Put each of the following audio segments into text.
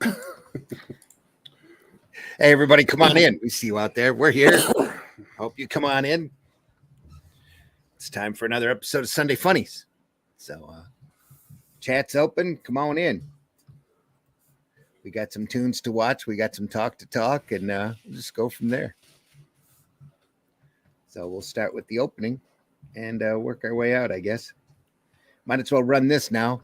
Hey, everybody, come on in. We see you out there. We're here. Hope you come on in. It's time for another episode of Sunday Funnies. So, chat's open. Come on in. We got some tunes to watch. We got some talk to talk, and we'll just go from there. So we'll start with the opening and work our way out, I guess. Might as well run this now.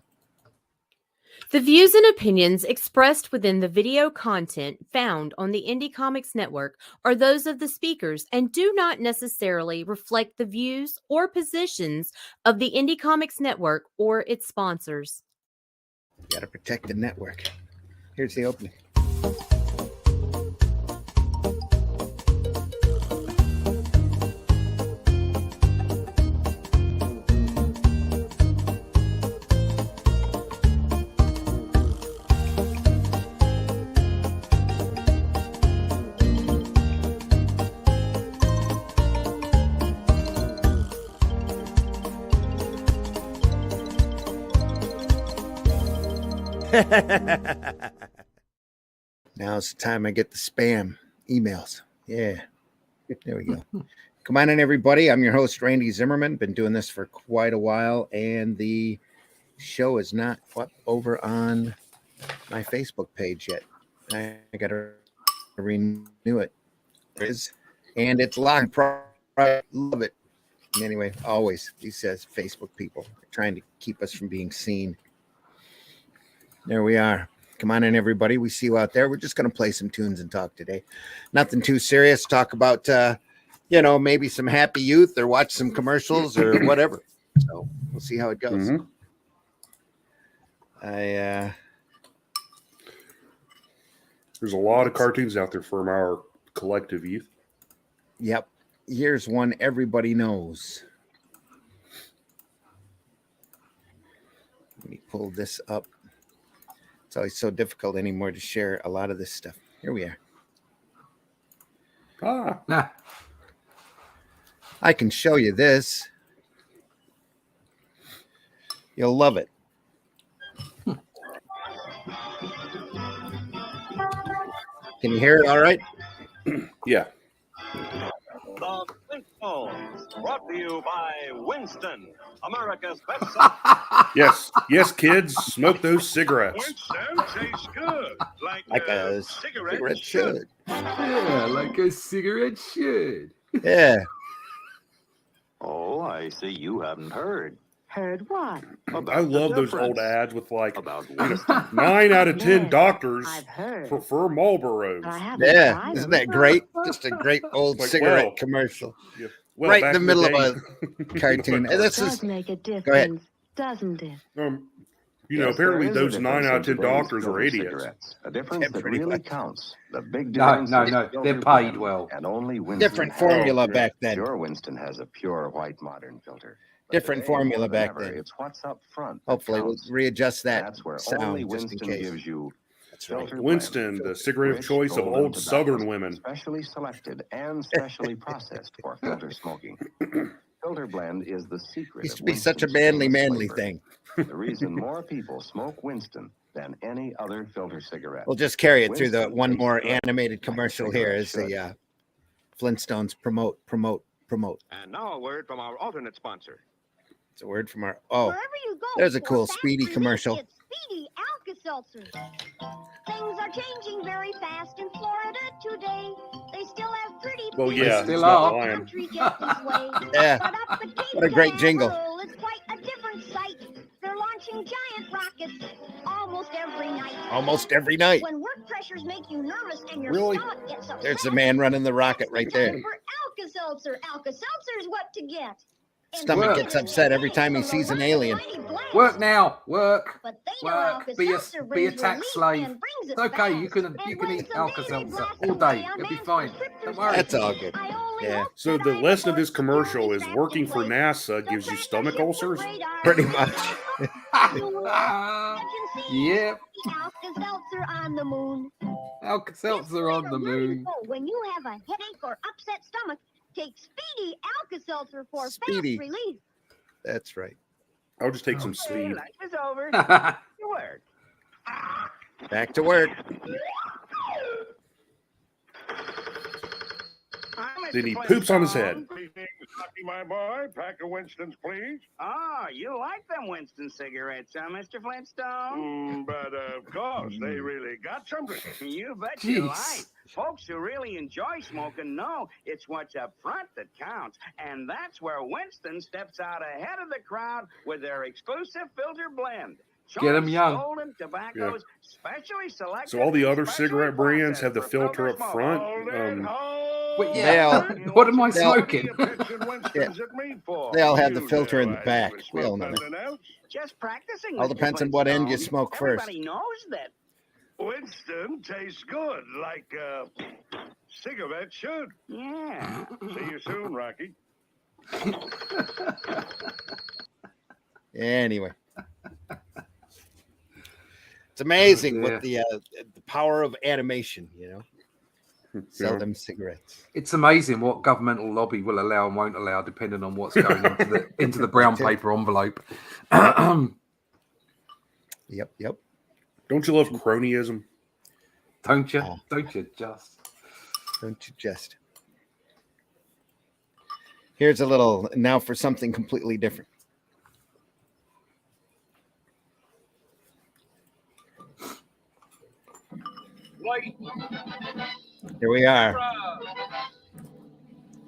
The views and opinions expressed within the video content found on the Indie Comics Network are those of the speakers and do not necessarily reflect the views or positions of the Indie Comics Network or its sponsors. Got to protect the network. Here's the opening. Now it's the time I get the spam emails. Yeah, there we go. Come on in, everybody. I'm your host, Randy Zimmerman. Been doing this for quite a while, and the show is not up over on my Facebook page yet. I got to renew it. And it's locked. Love it. Anyway, always, he says, Facebook people are trying to keep us from being seen. There we are. Come on in, everybody. We see you out there. We're just going to play some tunes and talk today. Nothing too serious. Talk about, maybe some happy youth or watch some commercials or whatever. So we'll see how it goes. Mm-hmm. There's a lot of cartoons out there from our collective youth. Yep. Here's one everybody knows. Let me pull this up. It's always so difficult anymore to share a lot of this stuff. Here we are. I can show you this. You'll love it. Can you hear it all right? Yeah. The Flintstones, brought to you by Winston, America's best. Yes, kids, smoke those cigarettes. Winston tastes good, like a cigarette should. Yeah, like a cigarette should. Yeah. Oh, I see you haven't heard. Heard what? I love those old ads with About 9 out of 10 Yes, doctors I've heard. prefer Marlboros. But I haven't Yeah. tried Isn't them. that great? Just a great old Like, cigarette well, commercial. Yeah. Well, Right in back the middle of day- a cartoon. And this Does is make a ahead. difference, doesn't it? Yes, apparently there is a those 9 out of 10 difference in doctors are filter idiots. cigarettes. A difference Yeah, that pretty really much. counts. The big No, difference no, is no, filter they're paid blend, well. And only Winston different has formula it. back then. Pure Winston has a pure white modern filter. But Different today, formula more than back ever, then. It's what's up front that Hopefully we'll counts. readjust that That's where only sound just in Winston case. gives you That's right. filter Winston, blend, the cigarette of rich choice of golden old tobaccos, Southern women. specially selected and specially processed for filter smoking. Filter blend is the secret. Used of to be such a Winston's famous manly flavor. thing. The reason more people smoke Winston than any other filter cigarette. We'll just carry it through the Winston one tastes more good, animated like a commercial here as cigarette the Flintstones promote. And now a word from our alternate sponsor. It's a word from our Wherever you go, there's a for cool fast Speedy relief, commercial. It's Speedy Alka-Seltzer. Things are changing very fast in Florida today. They still have pretty Well, people yeah, in still the are. country just this way. Yeah. But up the Cape What a great jingle. Canaveral, it's quite a different sight. They're launching giant rockets almost every night. Almost every night. When work pressures make you nervous and your Really? stomach gets upset, There's the man running the rocket right it's the time there. for Alka-Seltzer. Alka-Seltzer's what to get. And Stomach Work. gets upset every time he sees an alien. Work now, work. But they know Work. Be a Alka-Seltzer be a brings tax relief slave. and brings it It's okay. You fast. can And eat when someday Alka-Seltzer they blast all away day. a You'll be man's fine. prescriptors Don't worry. That's all good. I only Yeah. hope So that the I'm lesson of more this commercial is securely working strapped for in place. NASA gives you Don't stomach bring my ship ulcers. with radar. Pretty much. Yep. Alka-Seltzer on the moon. Alka-Seltzer on the moon. When you have a headache or upset stomach, take Speedy Alka-Seltzer for Speedy. fast relief. That's right. I'll just take some speed. Life is over. Your word. Back to work. Then he poops on his head. My boy, pack of Winston's, please. Oh, you like them Winston cigarettes, huh, Mr. Flintstone? But of course, they really got something. You bet Jeez. you're right. Folks who really enjoy smoking know it's what's up front that counts. And that's where Winston steps out ahead of the crowd with their exclusive filter blend. Get 'em Choice young. Golden tobaccos, specially selected. So all the other specially cigarette brands have the processed for filter up smoke. front. Wait, yeah. They'll- What am I smoking? They all have the filter in the back. We all know that. Just practicing. All Mr. depends on what end you Flintstone. smoke first. Everybody knows that. Winston tastes good, like cigarette should. Yeah. See you soon, Rocky. Anyway, it's amazing Oh, what the power of animation. Sell Yeah. them cigarettes. It's amazing what governmental lobby will allow and won't allow, depending on what's going into the brown paper envelope. Yep. Don't you love cronyism? Don't you? Oh. Don't you just? Don't you just? Here's a little now for something completely different. Here we are.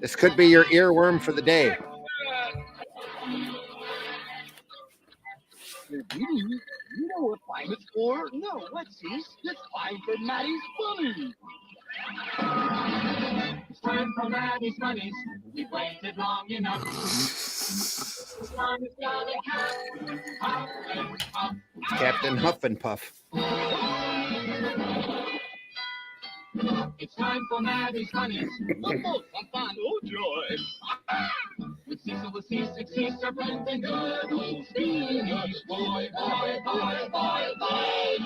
This could be your earworm for the day. You know what time it's for? No, what's this? It's time for Maddie's Funnies. It's time for Maddie's Funnies. We've waited long enough. It's Captain Huff and Puff. It's time for Maddie's Funnies. Oh, fun, oh joy. With Cecil the Sea, Sea Serpent, and good old Speedy. Boy, boy, boy, boy, boy.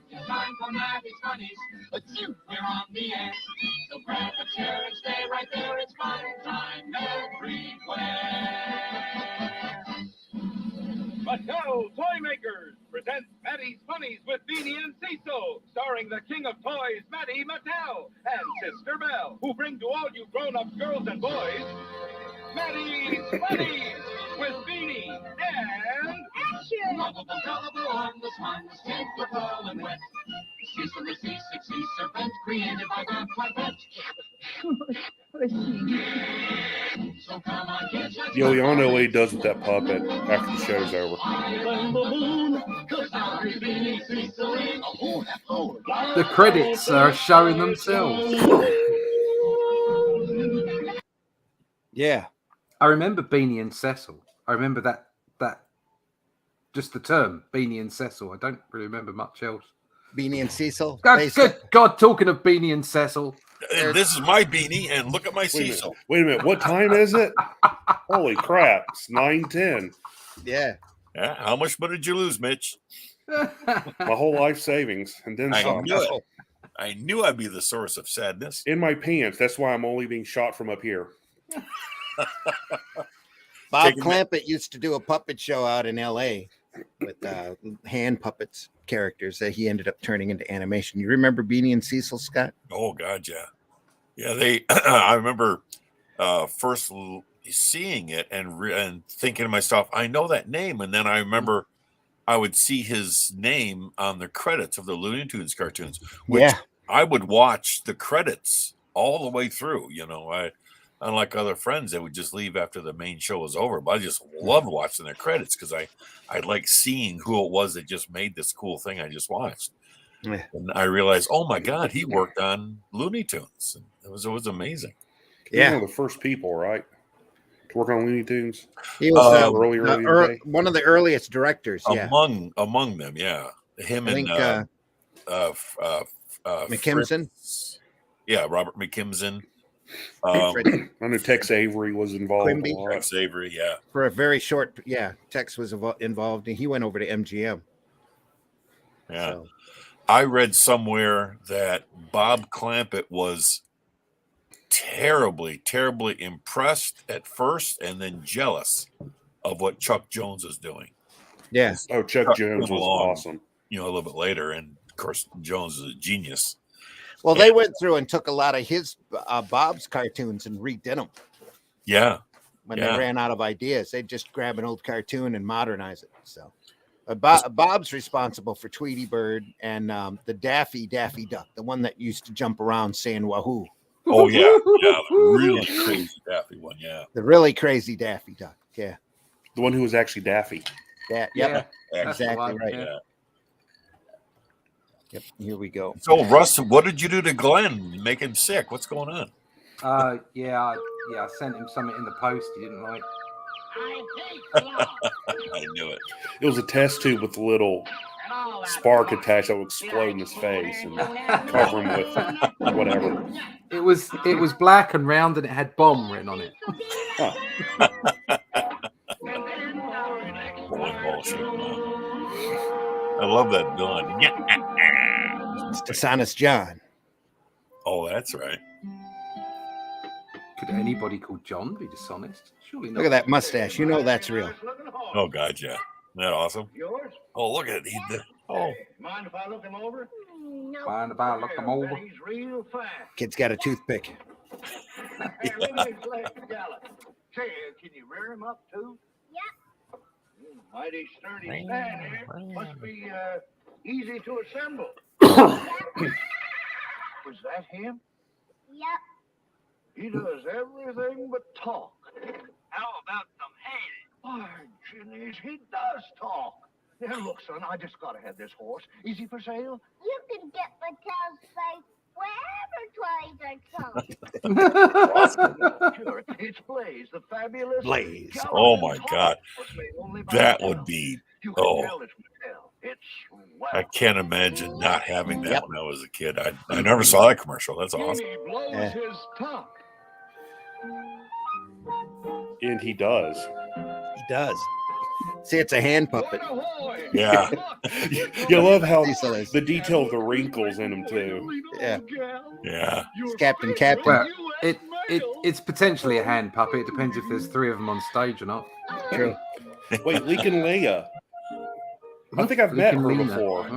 It's time for Maddie's Funnies. We're on the air. So grab a chair and stay right there. It's fun time everywhere. Mattel Toy Makers presents Maddie's Funnies with Beanie and Cecil, starring the king of toys, Maddie Mattel, and Sister Belle, who bring to all you grown-up girls and boys, Maddie's Funnies with Beanie and... Action! Lovable, gullible, harmless, harmless, typical and wet. Cecil the Sea Serpent, created by Bob Clampett. So come on, get your... Y'all know what he does with that puppet after the show's over. The credits are showing themselves. Yeah. I remember Beanie and Cecil. I remember that just the term Beanie and Cecil. I don't really remember much else. Beanie and Cecil. Good God, talking of Beanie and Cecil. And this is my Beanie, and look at my Cecil. Wait a minute. What time is it? Holy crap. It's 9:10. Yeah. Yeah. How much money did you lose, Mitch? My whole life savings. And then I some. knew it. I knew I'd be the source of sadness. In my pants. That's why I'm only being shot from up here. Bob Clampett used to do a puppet show out in L.A. with hand puppets characters that he ended up turning into animation. You remember Beanie and Cecil, Scott? Oh God, yeah, yeah. They, I remember first seeing it and thinking to myself, I know that name, and then I remember I would see his name on the credits of the Looney Tunes cartoons. Which I would watch the credits all the way through. Unlike other friends that would just leave after the main show was over, but I just loved watching their credits because I like seeing who it was that just made this cool thing I just watched. Yeah. And I realized, oh my God, he worked on Looney Tunes. It was amazing. He's one of the first people, right, to work on Looney Tunes. He was early in the day. one of the earliest directors. Among them, yeah. Him I and McKimson. Fritz. Yeah, Robert McKimson. I know Tex Avery was involved. Quimby. Tex Avery, yeah. For a very short, Tex was involved, and he went over to MGM. Yeah. So. I read somewhere that Bob Clampett was terribly, terribly impressed at first and then jealous of what Chuck Jones is doing. Yeah. Oh, Chuck Jones came was along, awesome. a little bit later, and of course Jones is a genius. Well, they went through and took a lot of his Bob's cartoons and redid them. Yeah. When they ran out of ideas, they'd just grab an old cartoon and modernize it. So Bob's responsible for Tweety Bird and the Daffy Duck, the one that used to jump around saying wahoo. Oh yeah, the really crazy Daffy one. Yeah, the really crazy Daffy Duck. Yeah, the one who was actually Daffy. Yep, exactly right. Yeah. Yep, here we go. So Russ, what did you do to Glenn? Make him sick? What's going on? I sent him something in the post he didn't like. I knew it. It was a test tube with a little spark attached that would explode in his face and cover him with whatever. It was black and round and it had bomb written on it. Huh. I love that villain. It's Dishonest John. Oh, that's right. Could anybody called John be dishonest? Surely not. Look at that mustache. You know that's real. Oh God, yeah. Isn't that awesome? Yours? Oh, look at it. Oh. Mind if I look him over? Mind if I look him over? He's real fast. Kid's got a toothpick. Hey, look at his leg gallop. Say, can you rear him up too? Yep. Mighty sturdy stand here. Must be easy to assemble. Was that him? Yep. He does everything but talk. How about some hay? Why, Jimmy, he does talk. Now, look, son, I just got to have this horse. Is he for sale? You can get the cow's face wherever toys are sold. Sure, it's Blaze, the fabulous Blaze. Oh, my God. That would be, It's I can't imagine not having that when I was a kid. I never saw that commercial. That's awesome. He blows his top. And he does. He does. See, it's a hand puppet. Yeah. You love how Cecil is. the detail of the wrinkles in him too. Yeah. Yeah. It's Captain. Well, it's potentially a hand puppet. It depends if there's three of them on stage or not. True. Wait, Lincoln Leia. I think I've met her Lincoln before.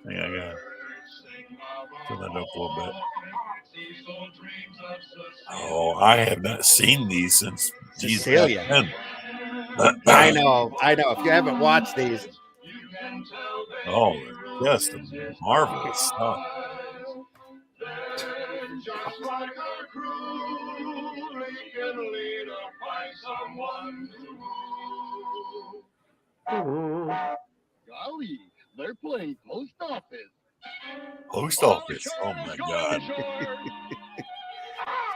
Yeah, I gotta turn that up a little bit. Oh, I have not seen these since Cecilia. I know. If you haven't watched these, oh, just marvelous stuff. Just like a crew, Lincoln leader, find someone to Golly, they're playing post office. Post office. Oh my God.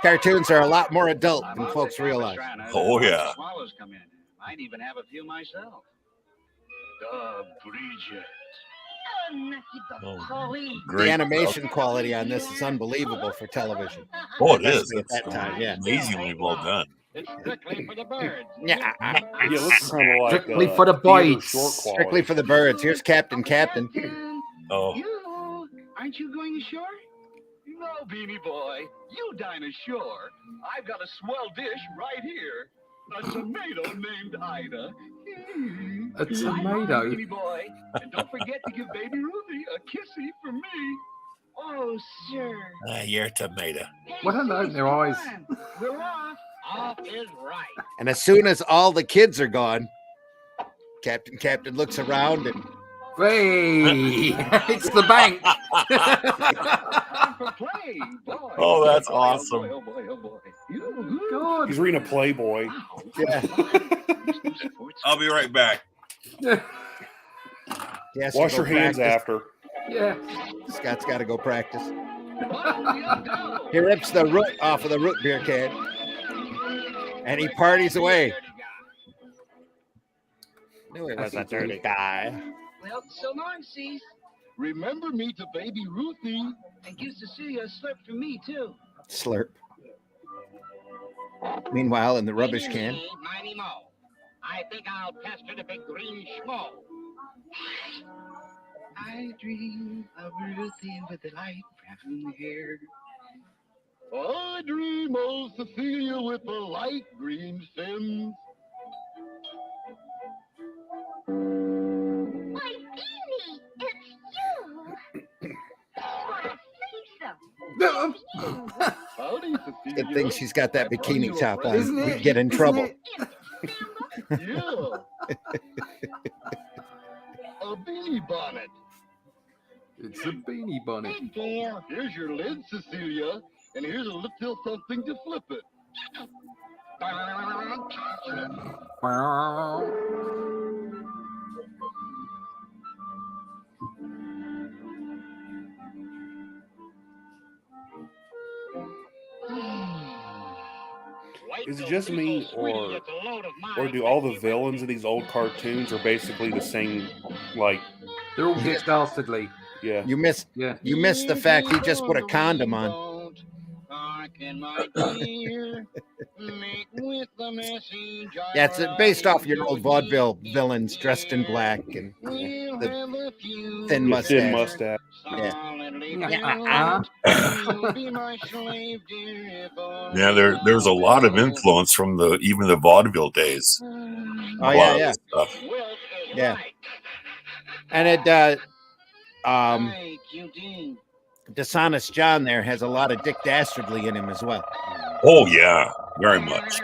cartoons are a lot more adult than folks realize. Oh yeah. Swallows come in. Might even have a few myself. Bridget. Oh, The animation quality on this is unbelievable for television. Oh, it is. At that time, yeah. Amazingly well done. It's strictly for the birds. Yeah. Yeah, it looks kind of like Strictly for the boys. Strictly for the birds. Here's Captain. Oh. You, aren't you going ashore? No, Beanie Boy. You dine ashore. I've got a swell dish right here. A tomato named Ida. A tomato? Beanie Boy. And don't forget to give baby Ruthie a kissy from me. Oh, sure. You're a tomato. Why don't they open their eyes? We're off. Off is right. And as soon as all the kids are gone, Captain looks around and hey, it's the bank. Oh, that's awesome. Oh boy, oh boy. God. He's reading a Playboy. Yeah. I'll be right back. Wash your hands after. Yeah. Scott's got to go practice. He rips the root off of the root beer can. And he parties away. Knew he was a dirty guy. Well, so long, Cease. Remember me to baby Ruthie. And used to see a slurp from me, too. Slurp. Meanwhile, in the rubbish can. Mighty Mo. I think I'll pester the big green schmo. I dream of Ruthie with the light brown hair. I dream of Cecilia with the light green fins. Why, Beanie, it's you. What a face-up. Howdy, Cecilia. Good thing she's got that I brought you bikini a top present. on. We'd get in trouble. Yeah. A beanie bonnet. It's a beanie bonnet. Big deal. Here's your lid, Cecilia, and here's a little something to flip it. Is it just me, or do all the villains of these old cartoons are basically the same? Like, they're all dick dastardly. Yeah. You missed the fact he just put a condom on. Yeah, it's based off your old vaudeville villains dressed in black and the thin mustache. Yeah. Yeah, there's a lot of influence from even the vaudeville days. Oh yeah. Yeah. And it Dishonest John there has a lot of Dick Dastardly in him as well. Oh yeah, very much.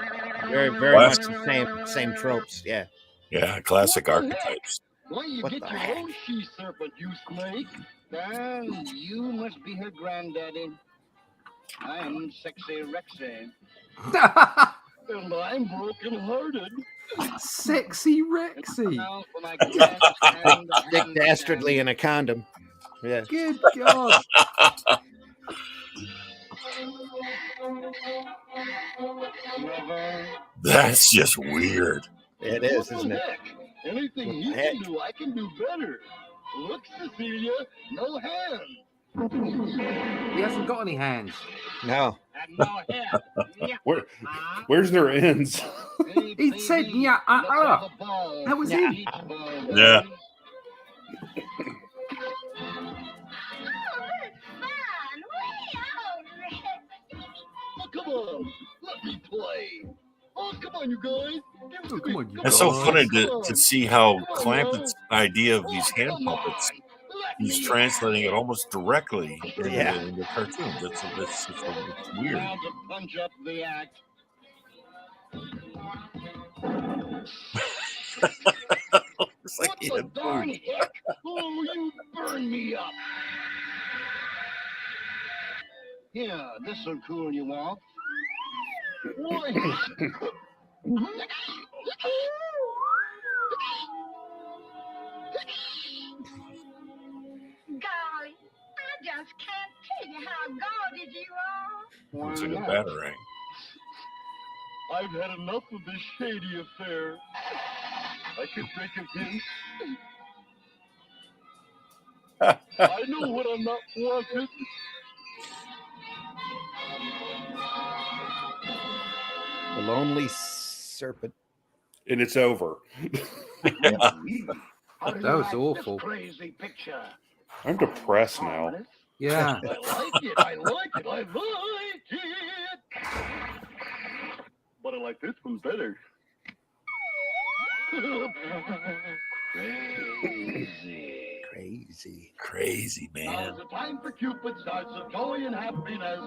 Very much the same tropes. Yeah. Yeah, classic archetypes. Why you get your own she serpent, you snake? You must be her granddaddy. I'm Sexy Rexy. And I'm broken-hearted. Sexy Rexy. Dick Dastardly in a condom. Yeah. Good God. That's just weird. It is, isn't it? Anything you can do, I can do better. Look, Cecilia, no hands. He hasn't got any hands. No. Where's their ends? He said, yeah, that was him. Yeah. Oh, come on, let me play. Oh, come on, you guys. It's so funny to see how Clampett's idea of these hand puppets, he's translating it almost directly into cartoons. It's weird. Now to punch up the act. It's like what the darn heck? Oh, you burn me up. Here, this'll cool you off. Why? Golly, I just can't tell you how guarded you are. Looks like a batarang. I've had enough of this shady affair. I could take a hint. I know what I'm not wanted. The Lonely Serpent. And it's over. That was awful. Crazy picture. I'm depressed now. Yeah. I like it. I like it. I like it. But I like this one better. Crazy, man. Now's the time for Cupid starts of joy and happiness.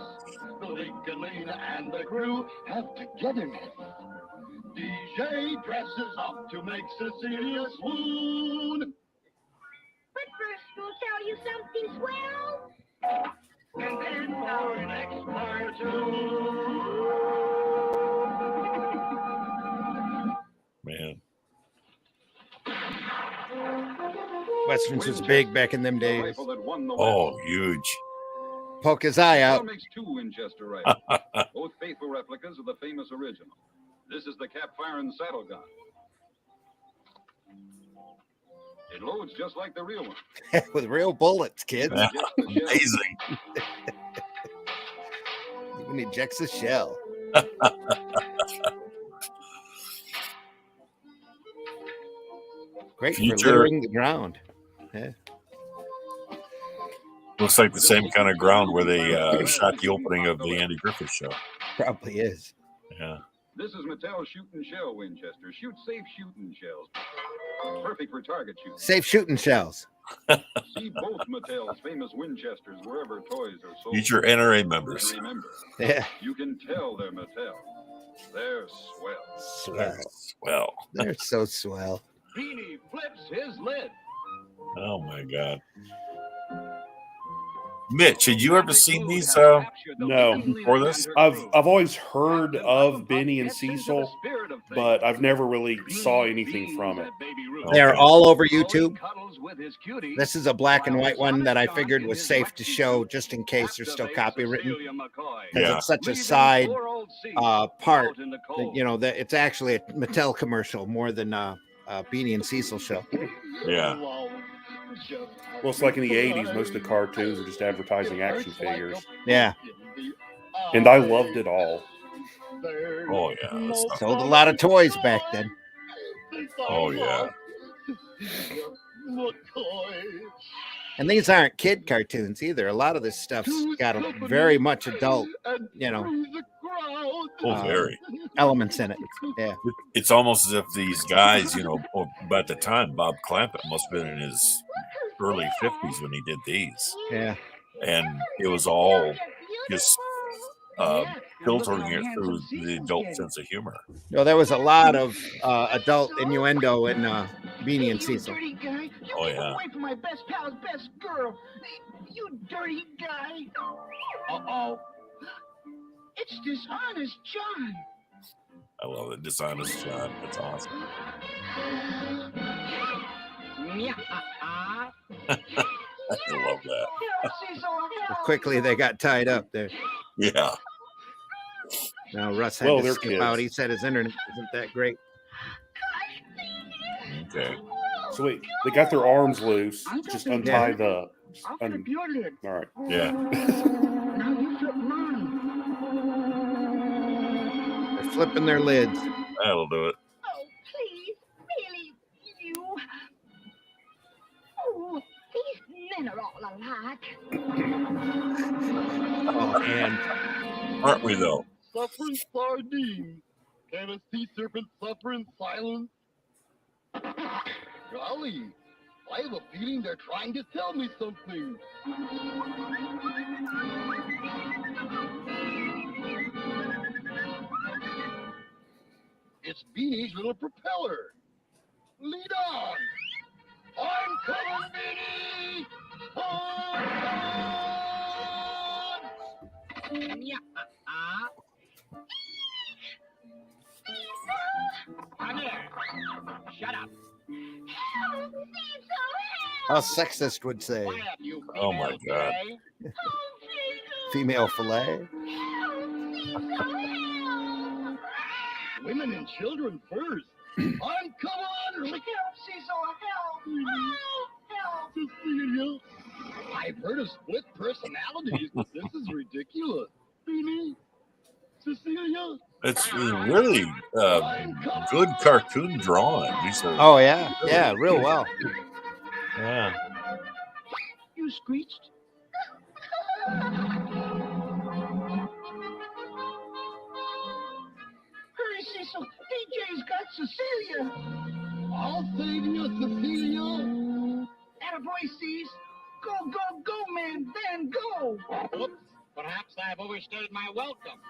The Lena and the crew have togetherness. DJ dresses up to make Cecilia swoon. But first we'll tell you something swell. And then our next cartoon. Man. Westerns was big back in them days. Oh, huge. Poke his eye out. Makes two Winchester rifles, both faithful replicas of the famous original. This is the cap firing saddle gun. It loads just like the real one. With real bullets, kids. Amazing. Even ejects a shell. Great for Future. clearing the ground. Yeah. Looks like the same kind of ground where they shot the opening of the Andy Griffith Show. Probably is. Yeah. This is Mattel Shoot and Shell Winchester. Shoot safe shooting shells. Perfect for target shooting. Safe shooting shells. See both Mattel's famous Winchesters wherever toys are sold. Future NRA members. And remember, Yeah. you can tell they're Mattel. They're swell. Swell. Swell. They're so swell. Beanie flips his lid. Oh my God. Mitch, had you ever seen these No. before this? I've always heard of Benny and Cecil, but I've never really saw anything from it. They're all over YouTube. This is a black and white one that I figured was safe to show just in case they're still copywritten. Because it's such a side part that, you know, that it's actually a Mattel commercial more than a Beanie and Cecil show. Yeah. Well, it's like in the 80s, most of the cartoons are just advertising action figures. Yeah. And I loved it all. Oh, yeah. Sold a lot of toys back then. Oh, yeah. And these aren't kid cartoons either. A lot of this stuff's got a very much adult, you know, very elements in it. Yeah. It's almost as if these guys, you know, but at the time, Bob Clampett must have been in his early 50s when he did these. Yeah. And it was all just filtering it through the adult sense of humor. No, there was a lot of adult innuendo in Beanie and Cecil. Oh, yeah. Away from my best pal's best girl. You dirty guy. Uh-oh. It's Dishonest John. I love it. Dishonest John. That's awesome. I love that. Quickly they got tied up there. Yeah. Now Russ had to skip out. He said his internet isn't that great. Okay. So wait, they got their arms loose. Just untie the. All right. Yeah. They're flipping their lids. That'll do it. Oh, please, really, you. Oh, these men are all alike. Oh, and aren't we though? Suffering sardine. Can a sea serpent suffer in silence? Golly, I have a feeling they're trying to tell me something. It's Beanie's little propeller. Lead on. I'm coming, Beanie. Come here. Shut up. how sexist would say. Oh my God. Female fillet. Women and children first. I'm coming. Help, Cecil. Help. Cecilia. I've heard of split personalities, but this is ridiculous. Beanie. Cecilia. It's really good cartoon drawing. These are, Oh yeah, yeah, real well. yeah. You screeched. Hurry, Cecil. DJ's got Cecilia. I'll save you, Cecilia. Attaboy, Cease. Go, man. Van, go. Oops. Perhaps I've overstayed my welcome.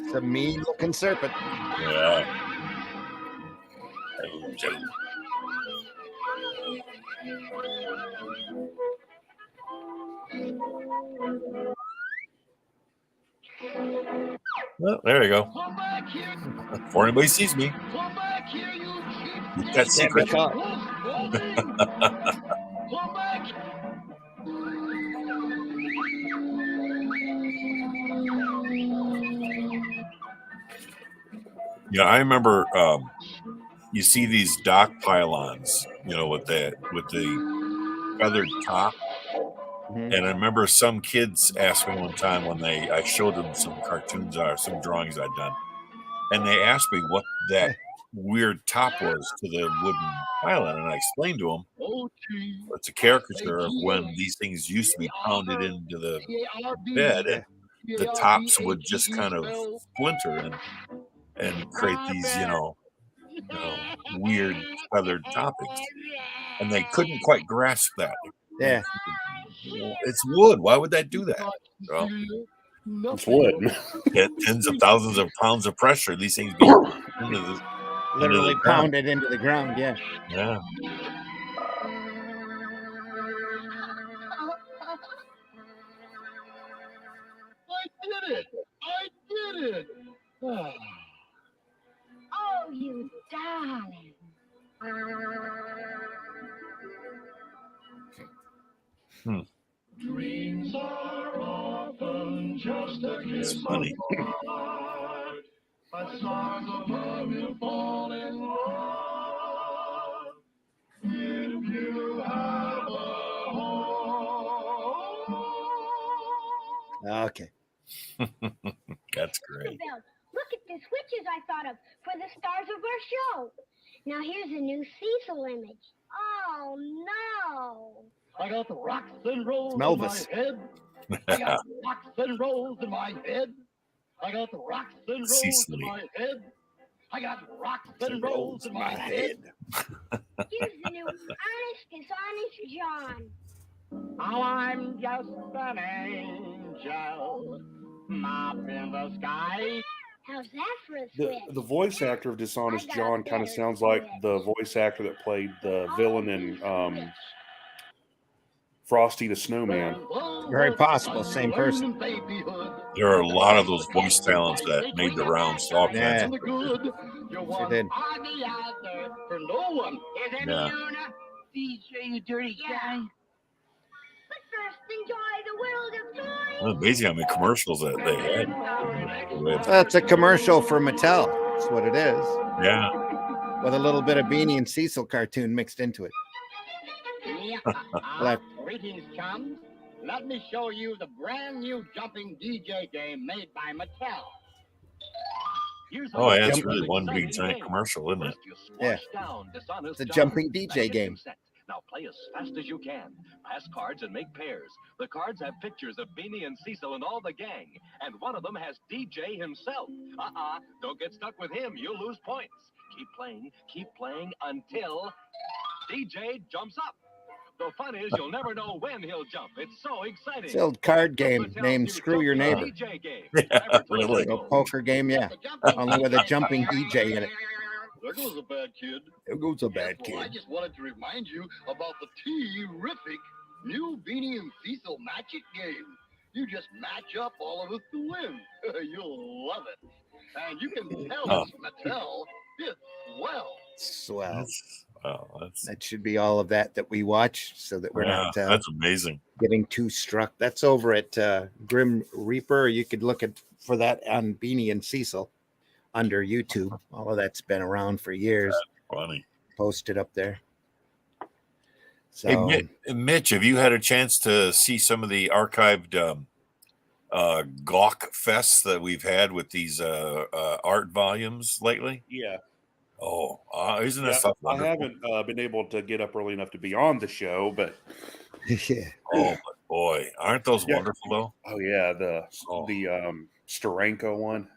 It's a mean looking serpent. Yeah. Well, there you go. Come back here. Before anybody sees me, Come back here, you cheap. that secret. Come back. Yeah, I remember. You see these dock pylons, you know, with the feathered top. Mm-hmm. And I remember some kids asked me one time when I showed them some cartoons or some drawings I'd done, and they asked me what weird top was to the wooden pylon, and I explained to him it's a caricature of when these things used to be pounded into the bed, and the tops would just kind of splinter and create these, weird feathered toppings, and they couldn't quite grasp that. Yeah. It's wood. Why would that do that? Well, it's wood. Tens of thousands of pounds of pressure. These things being literally pounded into the ground. Yeah. Yeah. I did it! Oh, you darling. Dreams are often just a It's kiss funny. apart, but stars above you fall in love. If you have a home. Okay. That's great. Look at the switches I thought of for the stars of our show. Now here's a new Cecil image. Oh, no. I got the rocks and rolls in Elvis. my head. I got rocks and rolls in my head. I got the rocks and rolls in my head. I got rocks and rolls in my head. Here's the new Honest Dishonest John. Oh, I'm just an angel, up in the sky. How's that for a switch? The voice actor of Dishonest John kind of sounds like the voice actor that played the villain in Frosty the Snowman. Very possible. Same person. There are a lot of those voice talents that made the rounds. All kinds of She did. For no one. Yeah. DJ, you dirty guy. But first, enjoy the world of toys. Well, amazing how many commercials that they had. That's a commercial for Mattel. That's what it is. Yeah. With a little bit of Beanie and Cecil cartoon mixed into it. Left. Greetings, chums. Let me show you the brand new jumping DJ game made by Mattel. Oh, yeah, it's really one big giant commercial, isn't it? Yeah. It's a jumping DJ game. Now play as fast as you can. Pass cards and make pairs. The cards have pictures of Beanie and Cecil and all the gang. And one of them has DJ himself. Don't get stuck with him. You'll lose points. Keep playing until DJ jumps up. The fun is you'll never know when he'll jump. It's so exciting. It's an old card game named Screw Your Neighbor. Yeah, really. A poker game, yeah. Only with a jumping DJ in it. There goes a bad kid. There goes a bad Well, I kid. just wanted to remind you about the terrific new Beanie and Cecil Magic game. You just match up all of us to win. You'll love it. And you can tell us Mattel, it's swell. Swell. That should be all of that we watch so that we're not that's amazing. getting too struck. That's over at Grim Reaper. You could look for that on Beanie and Cecil under YouTube. All of that's been around for years. That's funny. Posted up there. So, Hey, Mitch, have you had a chance to see some of the archived Gawk fests that we've had with these art volumes lately? Yeah. Oh, isn't that stuff I wonderful? haven't been able to get up early enough to be on the show, but yeah. Oh, but boy, aren't those wonderful though? Oh yeah, the Steranko one.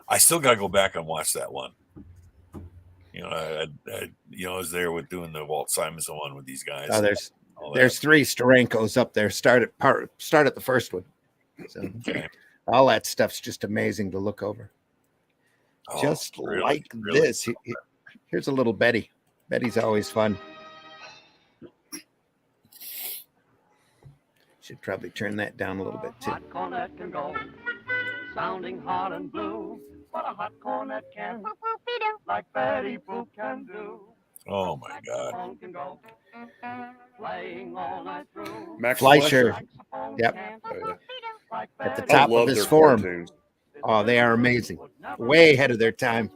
I still got to go back and watch that one. You know, I was there with doing the Walt Simonson one with these guys. Oh, there's 3 Sterenkos up there. Start at the first one. So all that stuff's just amazing to look over. Just like this. Here's a little Betty. Betty's always fun. Should probably turn that down a little bit too. Hot cornet can go, sounding hot and blue. What a hot cornet can, like Betty Boop can do. Oh my God. Can go, playing all night through. Max Fleischer. Yep. At the top of his form. Cartoons. Oh, they are amazing. Way ahead of their time.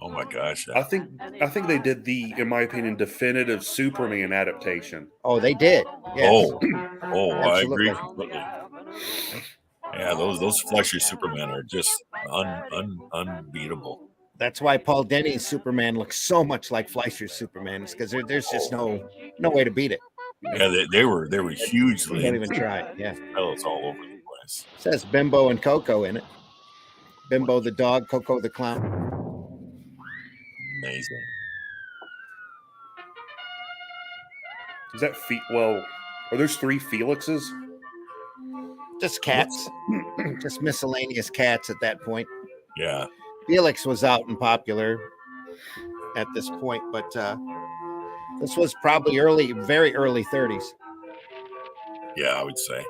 Oh my gosh. I think they did the, in my opinion, definitive Superman adaptation. Oh, they did. Yes. Oh, I agree Absolutely. completely. Yeah, those Fleischer Supermen are just unbeatable. That's why Paul Denny's Superman looks so much like Fleischer's Superman. It's because there's just no way to beat it. Yeah, they were hugely. Don't even try. Yeah, fellas all over the place. It says Bimbo and Coco in it. Bimbo the dog, Coco the clown. Amazing. Is that well? Are those 3 Felixes? Just cats, just miscellaneous cats at that point. Yeah. Felix was out and popular at this point, but this was probably very early 30s. Yeah, I would say.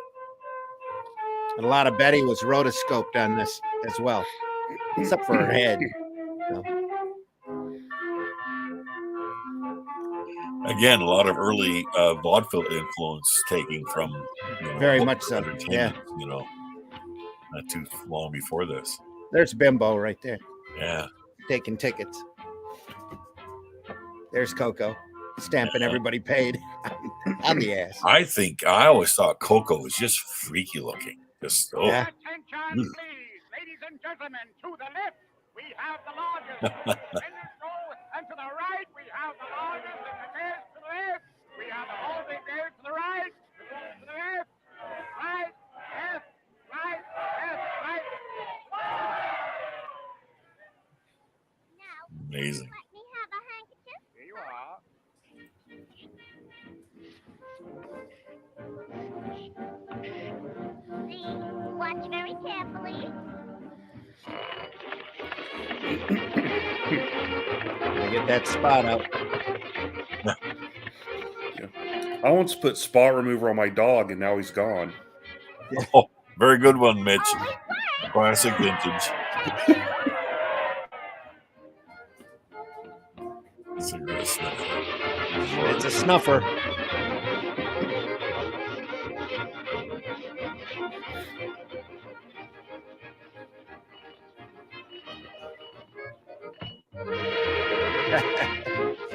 And a lot of Betty was rotoscoped on this as well, except for her head. Again, a lot of early vaudeville influence taking from very much so. Yeah, not too long before this. There's Bimbo right there. Yeah, taking tickets. There's Coco stamping everybody paid on the ass. I always thought Coco was just freaky looking. Just yeah. Attention, please, ladies and gentlemen, to the left we have the largest. And to the right we have the largest, and the bears to the left. We have the holding bear to the right, to the left, right, left, right, left, right. Amazing. Let me have a handkerchief. Here you are. Please watch very carefully. Get that spot out. I once put spot remover on my dog, and now he's gone. Oh, very good one, Mitch. Classic vintage. It's a snuffer.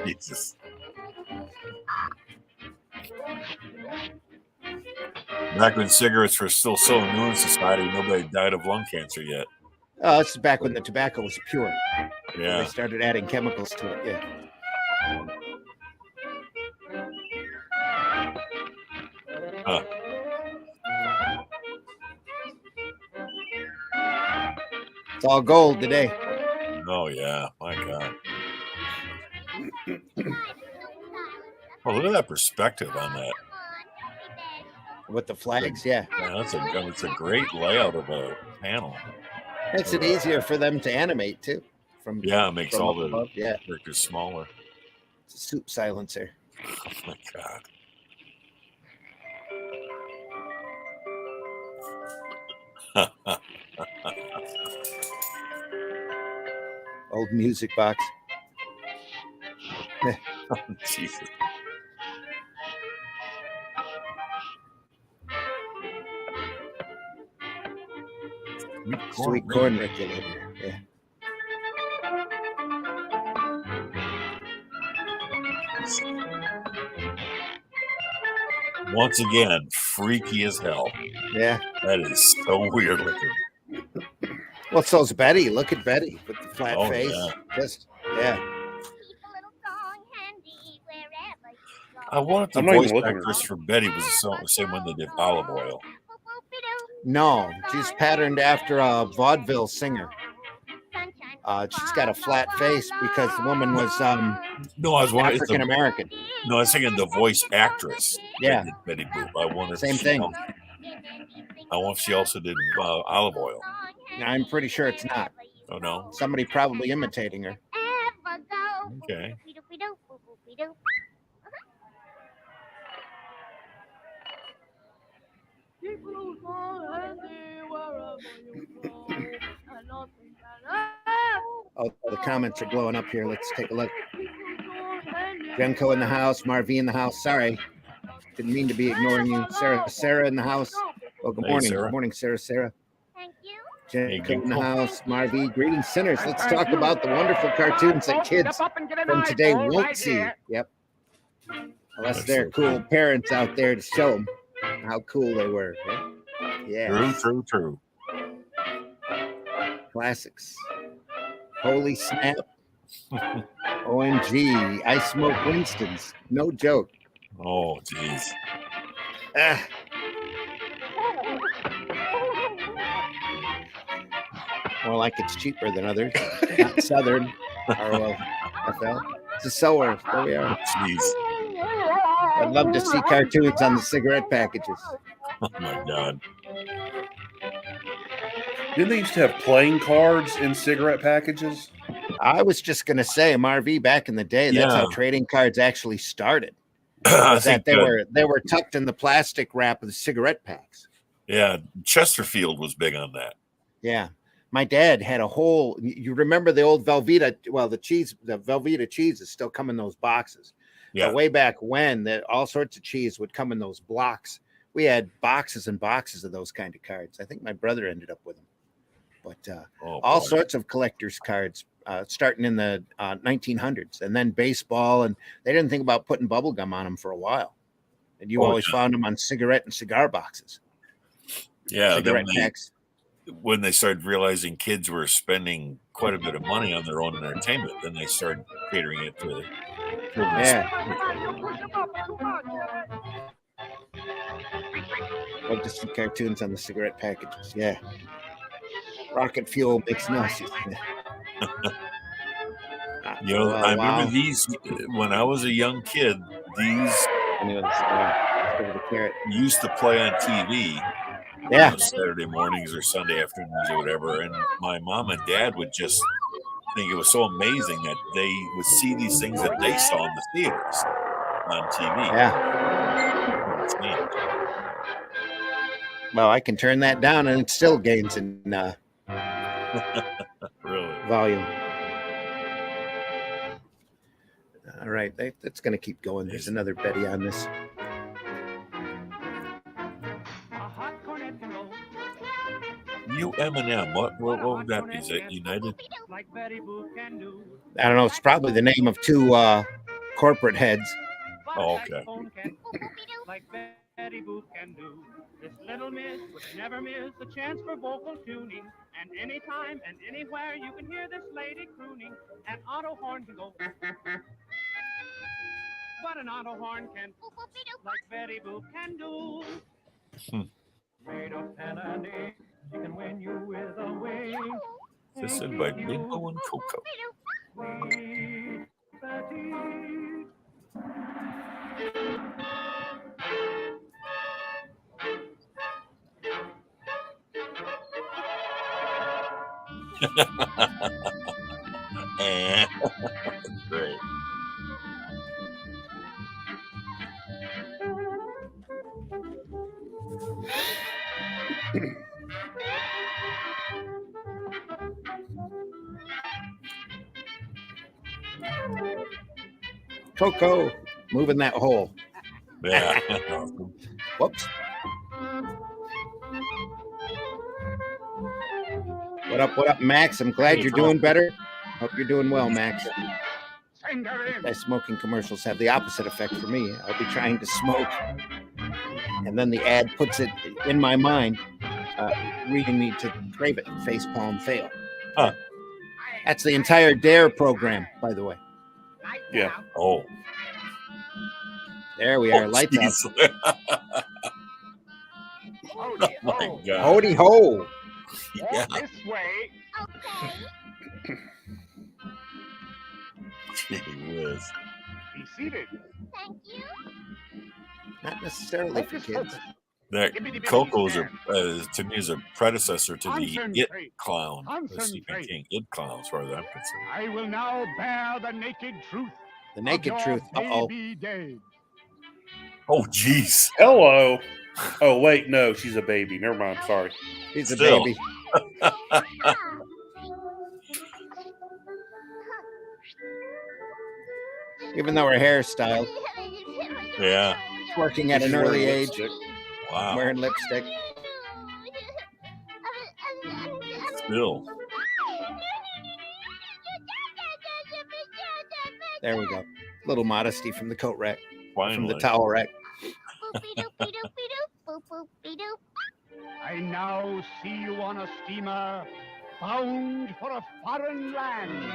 Jesus. Back when cigarettes were still so new in society, nobody died of lung cancer yet. Oh, this is back when the tobacco was pure. Yeah. They started adding chemicals to it. Yeah. Huh. It's all gold today. Oh, yeah. My God. Oh, look at that perspective on that. With the flags, yeah. Yeah, it's a great layout of a panel. Makes it easier for them to animate, too. It makes all the above. Yeah. characters smaller. It's a soup silencer. Oh, my God. Old music box. Oh, Jesus. Sweet corn regulator. Yeah. Once again, freaky as hell. Yeah. That is so weird looking. Well, so's Betty. Look at Betty with the flat face. Yeah. Just, yeah. I wonder if the voice actress for Betty was the same one that did Olive Oil. No, she's patterned after a vaudeville singer. She's got a flat face because the woman was no, I was wondering African American. No, I was thinking the voice actress. Yeah, did Betty Boop. I wonder. Same thing. I wonder if she also did Olive Oil. I'm pretty sure it's not. Oh no, somebody probably imitating her. Okay. Oh, the comments are blowing up here. Let's take a look. Jenko in the house, Marvi in the house. Sorry, didn't mean to be ignoring you. Sarah in the house. Oh, good morning. Sarah. Good morning, Sarah. Thank you. Jenko in the house, Marvi. Greetings, sinners. Let's talk about the wonderful cartoons that kids from today won't see. Yep. Unless they're cool parents out there to show them how cool they were. Yeah. True. Classics. Holy snap. OMG. I smoke Winston's. No joke. Oh, jeez. Ah. More like it's cheaper than others. Not Southern. ROFL. It's a sower. There we are. Jeez. I'd love to see cartoons on the cigarette packages. Oh, my God. Didn't they used to have playing cards in cigarette packages? I was just going to say, MRV back in the day, that's how Yeah. trading cards actually started. I That think they were tucked in the plastic wrap of the cigarette packs. Yeah, Chesterfield was big on that. Yeah. My dad had a whole, you remember the old Velveeta, well, the Velveeta cheeses still come in those boxes. Yeah. But way back when, all sorts of cheese would come in those blocks. We had boxes and boxes of those kind of cards. I think my brother ended up with them. But all sorts of collector's cards starting in the 1900s, and then baseball. And they didn't think about putting bubble gum on them for a while. And you always found them on cigarette and cigar boxes. Yeah, cigarette packs. When they started realizing kids were spending quite a bit of money on their own entertainment, then they started catering it to Love to see cartoons on the cigarette packages. Yeah. Rocket fuel makes nauseous. You know, I remember these when I was a young kid. These used to play on TV. Yeah, you know, Saturday mornings or Sunday afternoons or whatever, and my mom and dad would just think it was so amazing that they would see these things that they saw in the theaters on TV. Yeah. It's neat. Well, I can turn that down, and it still gains in really volume. All right, that's going to keep going. There's another Betty on this. UMM, what would that be? Is that United? I don't know. It's probably the name of two corporate heads. Oh, okay. Like Betty Boop can do. This little miss would never miss a chance for vocal tuning. And anytime and anywhere you can hear this lady crooning. An auto horn can go. But an auto horn can like Betty Boop can do. Made of Melanie, she can win you with a wing. This is by Bingo and Coco. Sweet Betty. Great. Coco, moving that hole. Yeah. Whoops. What up, Max? I'm glad you're doing better. Hope you're doing well, Max. My smoking commercials have the opposite effect for me. I'll be trying to smoke, and then the ad puts it in my mind, reading me to crave it, facepalm fail. Huh. That's the entire DARE program, by the way. Yeah. Oh. There we are. Lights out. Oh my God. Hody ho. Yeah. This way. Gee whiz. Be seated. Thank you. Not necessarily for kids. That Coco is to me is a predecessor to the It Clown, the Sleeping King. It Clown, as far as I'm concerned. I will now bear the naked truth. The naked truth. Uh-oh. Oh, jeez. Hello. Oh, wait, no, she's a baby. Never mind. Sorry. She's a Still. baby. Even though her hairstyle, Yeah. working at an early age, Wow. wearing lipstick. Still. There we go. Little modesty from the coat rack, from Finally. the towel rack. I now see you on a steamer bound for a foreign land.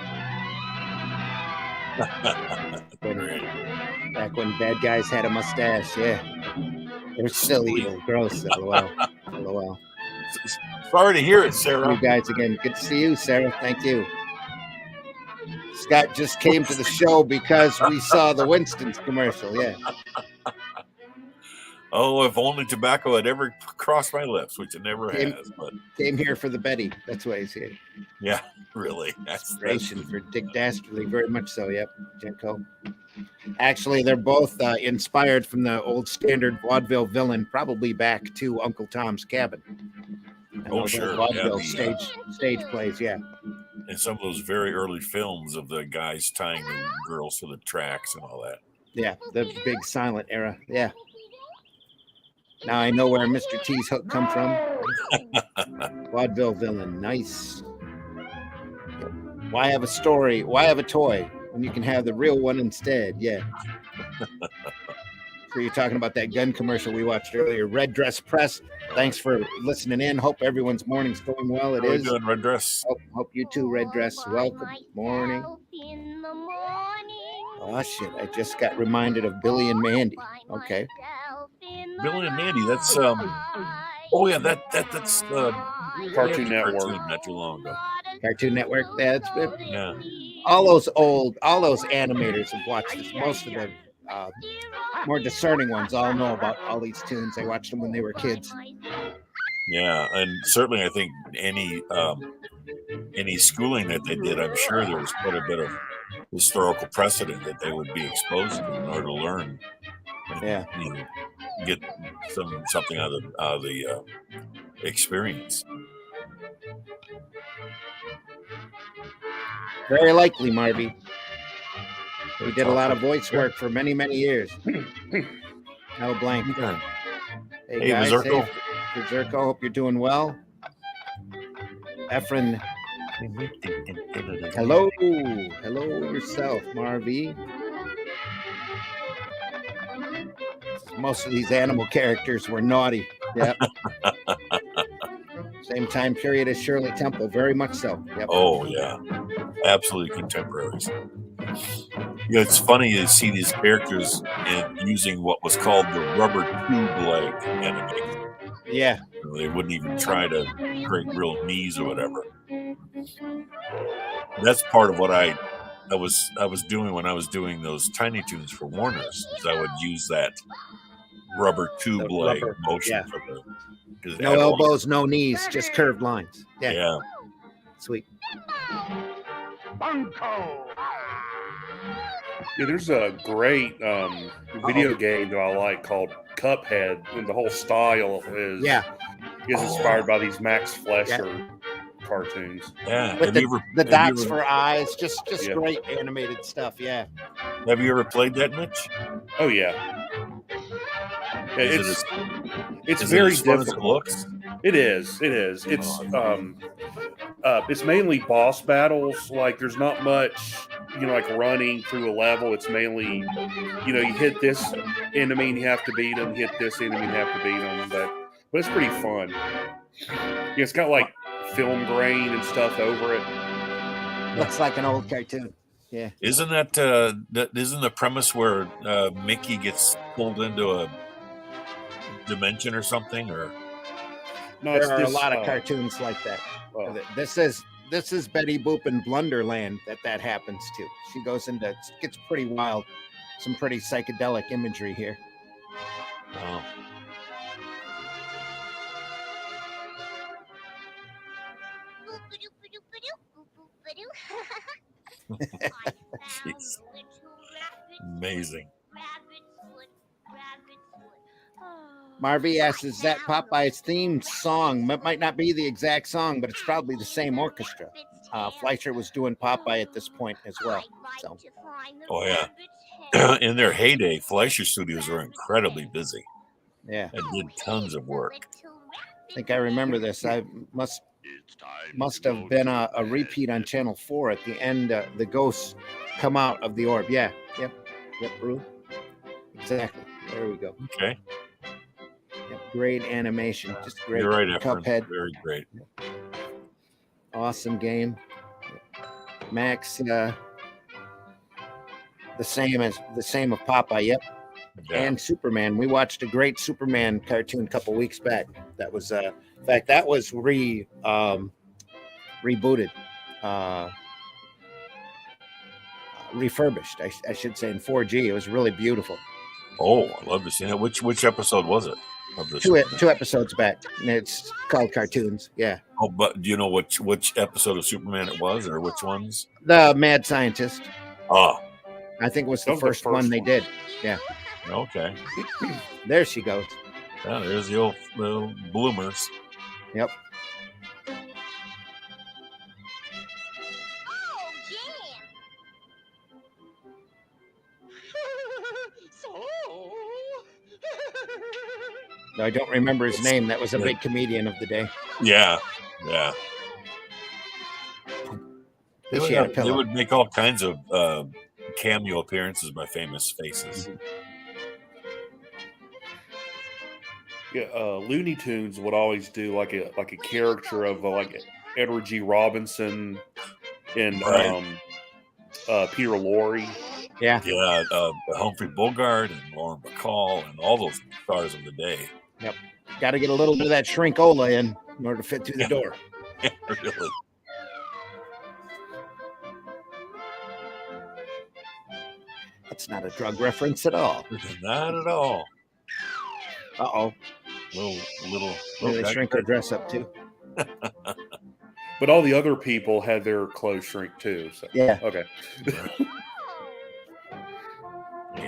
Back when bad guys had a mustache, yeah. They were still evil, gross. LOL. LOL. Sorry to hear it, Sarah. You guys again. Good to see you, Sarah. Thank you. Scott just came to the show because we saw the Winston's commercial. Yeah. Oh, if only tobacco had ever crossed my lips, which it never has. But came here for the Betty. That's why he's here. Yeah, really. That's inspiration for Dick Dastardly, very much so. Yep, Jenko. Actually, they're both inspired from the old standard vaudeville villain, probably back to Uncle Tom's Cabin. Oh, sure. Vaudeville Yeah, stage plays, yeah. And some of those very early films of the guys tying the girls to the tracks and all that. Yeah, the big silent era. Yeah. Now I know where Mr. T's hook come from. Vaudeville villain, nice. Why have a story? Why have a toy when you can have the real one instead? Yeah. So you're talking about that gun commercial we watched earlier, Red Dress Press. Thanks for listening in. Hope everyone's morning's going well. It How is. you doing, Red Dress? Hope you too, Red Dress. Welcome. Morning. Oh shit! I just got reminded of Billy and Mandy. Okay. Billy and Mandy. That's Oh yeah, that's Cartoon Network. Cartoon not too long ago. Cartoon Network. That's good. Yeah. All those animators have watched this. Most of the more discerning ones all know about all these tunes. They watched them when they were kids. Yeah, and certainly I think any schooling that they did, I'm sure there was quite a bit of historical precedent that they would be exposed to in order to learn. And, yeah, you know, get something out of the experience. Very likely, Marvy. We did a lot of voice work for many, many years. No blank. Hey guys, Berserko. Hey, Berserko, hope you're doing well. Efren. Hello yourself, Marvy. Most of these animal characters were naughty. Yep. Same time period as Shirley Temple, very much so. Yep. Oh yeah, absolutely contemporaries. Yeah, it's funny to see these characters using what was called the rubber tube leg animation. Yeah, they wouldn't even try to create real knees or whatever. That's part of what I was doing when I was doing those Tiny Toons for Warner's. Is I would use that rubber tube leg motion for the no elbows, no knees, just curved lines. Yeah. Yeah. Sweet. Bunko. Yeah, there's a great video game that I like called Cuphead, and the whole style is inspired by these Max Fleischer cartoons. Yeah, with the dots for eyes, just great animated stuff. Yeah. Have you ever played that, Mitch? Oh yeah. It's is very it as fun difficult. as it looks? It is. It's mainly boss battles. Like there's not much, like running through a level. It's mainly, you hit this enemy and you have to beat them. Hit this enemy and you have to beat them. But it's pretty fun. Yeah, it's got like film grain and stuff over it. Looks like an old cartoon. Yeah. Isn't that isn't the premise where Mickey gets pulled into a dimension or something? Or no, there are a lot of cartoons like that. This is Betty Boop in Blunderland that happens to. She goes into, gets pretty wild. Some pretty psychedelic imagery here. Wow. Jeez. Amazing. Marvy asks, is that Popeye's theme song? It might not be the exact song, but it's probably the same orchestra. Fleischer was doing Popeye at this point as well. So. Oh, yeah. In their heyday, Fleischer Studios were incredibly busy. Yeah. And did tons of work. I think I remember this. I must have been a repeat on Channel 4 at the end. The ghosts come out of the orb. Yeah. Yep, Brew. Exactly. There we go. Okay. Great animation, just great. You're right, Cuphead. Very great. Awesome game. Max, the same of Popeye. Yep. Yeah. And Superman. We watched a great Superman cartoon a couple weeks back. That was, in fact, that was rebooted, refurbished, I should say, in 4G. It was really beautiful. Oh, I love to see that. Which episode was it? Of this Two episodes back. And it's called Cartoons. Yeah. Oh, but do you know which episode of Superman it was, or which ones? The Mad Scientist. Ah, I think it was the first one they did. Yeah. okay. There she goes. Yeah, there's the old little bloomers. Yep. No, I don't remember his name. That was a big comedian of the day. Yeah, yeah. They would make all kinds of cameo appearances by famous faces. Yeah, Looney Tunes would always do like a character of like Edward G. Robinson and Peter Lorre. Yeah, Humphrey Bogart and Lauren Bacall and all those stars of the day. Yep, got to get a little bit of that shrinkola in order to fit through the door. Yeah, really. That's not a drug reference at all. Not at all. Uh-oh. Little they shrink her dress up too. But all the other people had their clothes shrink too. So. Yeah. Okay. You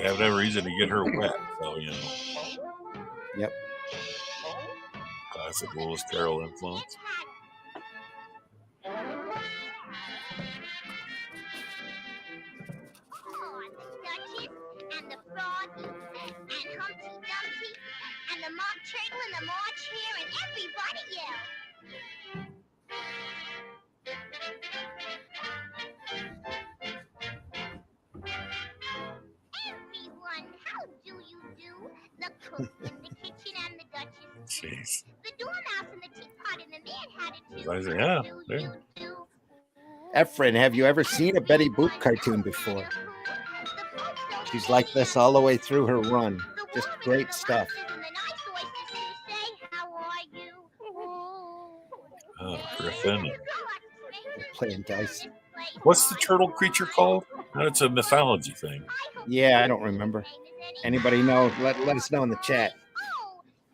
have no reason to get her wet, so you know. Yep. Classic Lewis Carroll influence. And the Froggy, and Humpty Dumpty, and the Mock Turtle, and the March Hare, and everybody else. Everyone, how do you do? The cook in the kitchen and the Duchess. Jeez. The dormouse and the teapot and the Mad Hatter too. I say, yeah. Efren, have you ever seen a Betty Boop cartoon before? She's like this all the way through her run. Just great stuff. Oh, Griffin. Playing dice. What's the turtle creature called? No, it's a mythology thing. Yeah, I don't remember. Anybody know? Let us know in the chat.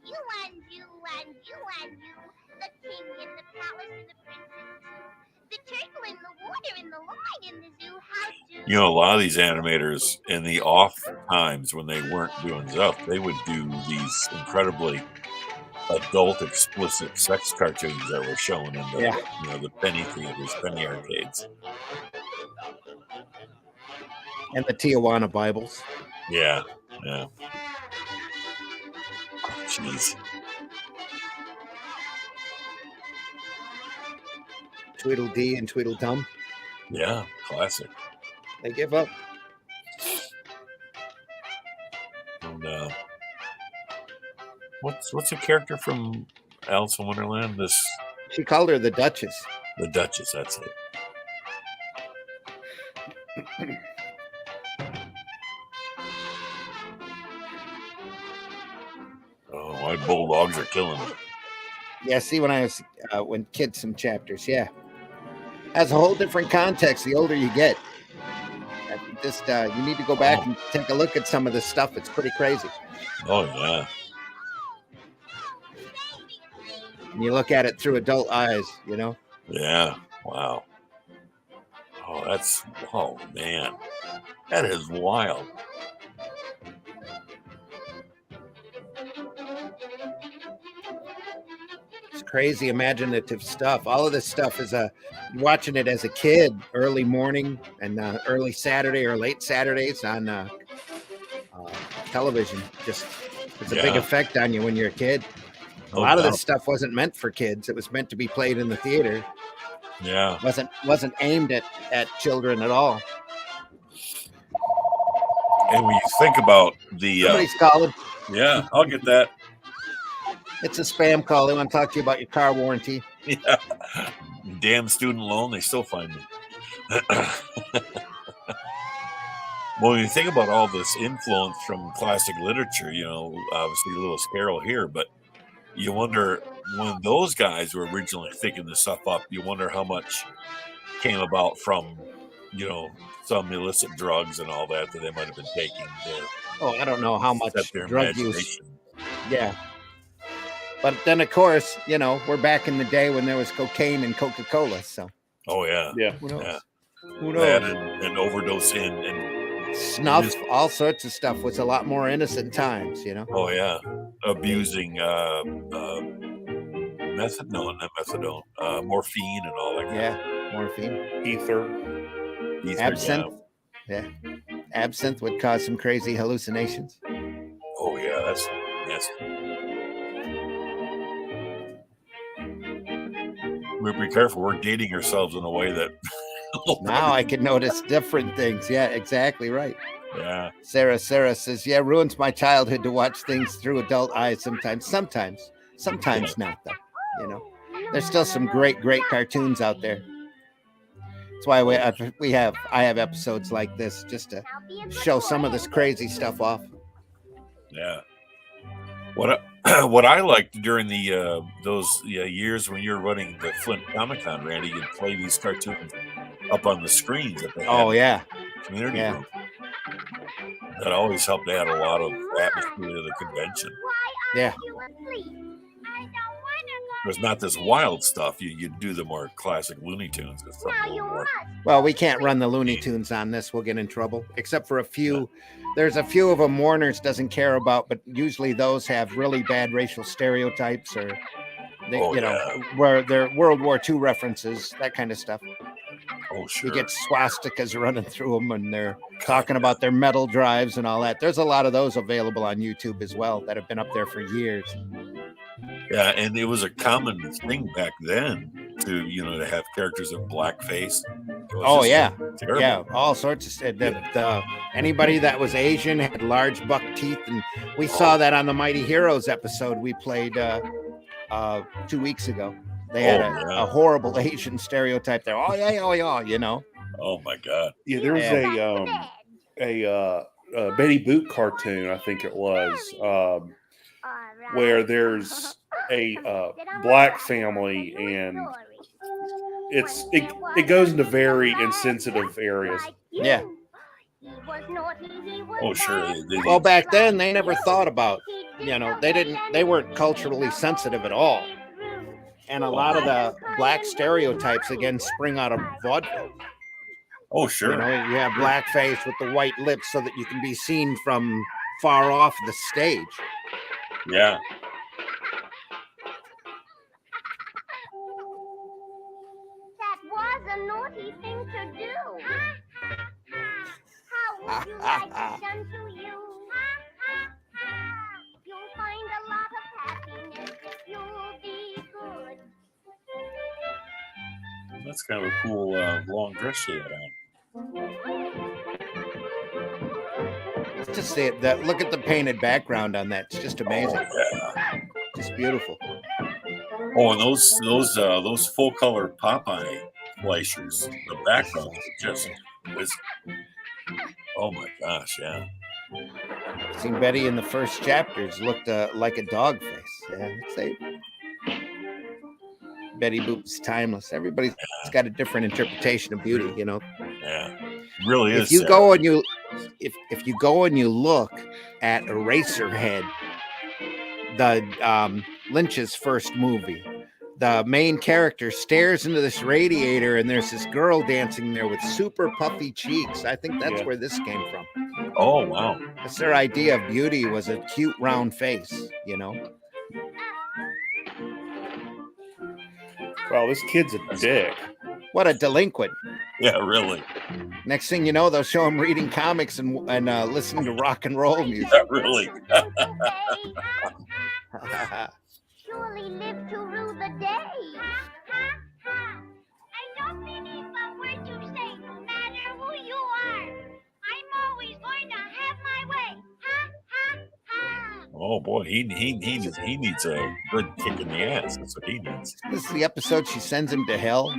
You and you and you and you. The king in the palace and the princess. The turtle in the water and the lion in the zoo. How do You know, a lot of these animators in the off times when they weren't doing stuff, they would do these incredibly adult, explicit sex cartoons that were shown in the, you know, the penny theaters, penny arcades. And the Tijuana Bibles. Yeah, yeah. Jeez. Tweedledee and Tweedledum. Yeah, classic. They give up. And what's a character from Alice in Wonderland? She called her the Duchess. The Duchess, that's it. Oh, my bulldogs are killing me. Yeah, see, when I was when kids, some chapters, yeah, has a whole different context the older you get. Just you need to go back and take a look at some of this stuff. It's pretty crazy. Oh yeah. And you look at it through adult eyes, you know. Yeah. Wow. Oh man, that is wild. It's crazy imaginative stuff. All of this stuff is watching it as a kid, early morning and early Saturday or late Saturdays on television. Just it's a big effect on you when you're a kid. A lot of this stuff wasn't meant for kids. It was meant to be played in the theater. Yeah. Wasn't aimed at children at all. And when you think about the somebody's calling. Yeah, I'll get that. It's a spam call. They want to talk to you about your car warranty. Yeah. damn student loan, they still find me. Well, when you think about all this influence from classic literature, obviously Lewis Carroll here, but you wonder when those guys were originally thinking this stuff up, you wonder how much came about from, some illicit drugs and all that they might have been taking to I don't know how set much their drug use. imagination. Yeah. But then, of course, we're back in the day when there was cocaine and Coca-Cola. So. Oh, yeah. Yeah. Who knows? Yeah. Who That knows? and overdose and Snuff, all sorts of stuff was a lot more innocent times, Oh, yeah. Abusing methadone, morphine and all that. Yeah, morphine. Ether. Absinthe. Yeah. Absinthe would cause some crazy hallucinations. Oh, yeah. That's nasty. We'll be careful. We're dating ourselves in a way that... Now I can notice different things. Yeah, exactly right. Yeah. Sarah says, ruins my childhood to watch things through adult eyes sometimes not, though. There's still some great cartoons out there. That's why I have episodes like this just to show some of this crazy stuff off. Yeah. What I liked during the those years when you were running the Flint Comic Con, Randy, you'd play these cartoons up on the screens that they had. Oh, yeah. Community room. That always helped add a lot of atmosphere to the convention. Yeah. There's not this wild stuff. You do the more classic Looney Tunes and stuff. Well, we can't run the Looney Tunes on this. We'll get in trouble. Except for a few. There's a few of them Warner's doesn't care about, but usually those have really bad racial stereotypes or, where they're World War II references, that kind of stuff. Oh, sure. You get swastikas running through them and they're talking about their metal drives and all that. There's a lot of those available on YouTube as well that have been up there for years. Yeah, and it was a common thing back then to have characters in blackface. Oh, yeah. Terrible. Yeah, all sorts of stuff. Anybody that was Asian had large buck teeth, and we saw that on the Mighty Heroes episode we played 2 weeks ago. They had a horrible Asian stereotype there. Oh, yeah. Oh, my God. Yeah, there was a Betty Boop cartoon, I think it was, where there's a black family, and it goes into very insensitive areas. Yeah. Oh, sure. Well, back then they never thought about, they weren't culturally sensitive at all. And a lot of the black stereotypes, again, spring out of vaudeville. Oh, sure. You have blackface with the white lips so that you can be seen from far off the stage. Yeah. That was a naughty thing to do. How would you like it done to you? You'll find a lot of happiness if you'll be good. That's kind of a cool long dress she had on. Just say that. Look at the painted background on that. It's just amazing. Oh, yeah. Just beautiful. Oh, and those full color Popeye glaciers, the background was oh my gosh, yeah. Seen Betty in the first chapters looked like a dog face. Yeah, Betty Boop's timeless. Everybody's got a different interpretation of beauty, Yeah, really is. If you go and if you go and you look at Eraserhead, the Lynch's first movie, the main character stares into this radiator and there's this girl dancing there with super puffy cheeks. I think that's where this came from. Oh, wow. That's their idea of beauty, was a cute round face, Wow, this kid's a dick. What a delinquent. Yeah, really. Next thing you know, they'll show him reading comics and listening to rock and roll music. Yeah, really. Surely live to rue the day. I don't believe a word you say, no matter who you are. I'm always going to have my way. Oh boy, he needs a good kick in the ass. That's what he needs. This is the episode she sends him to hell.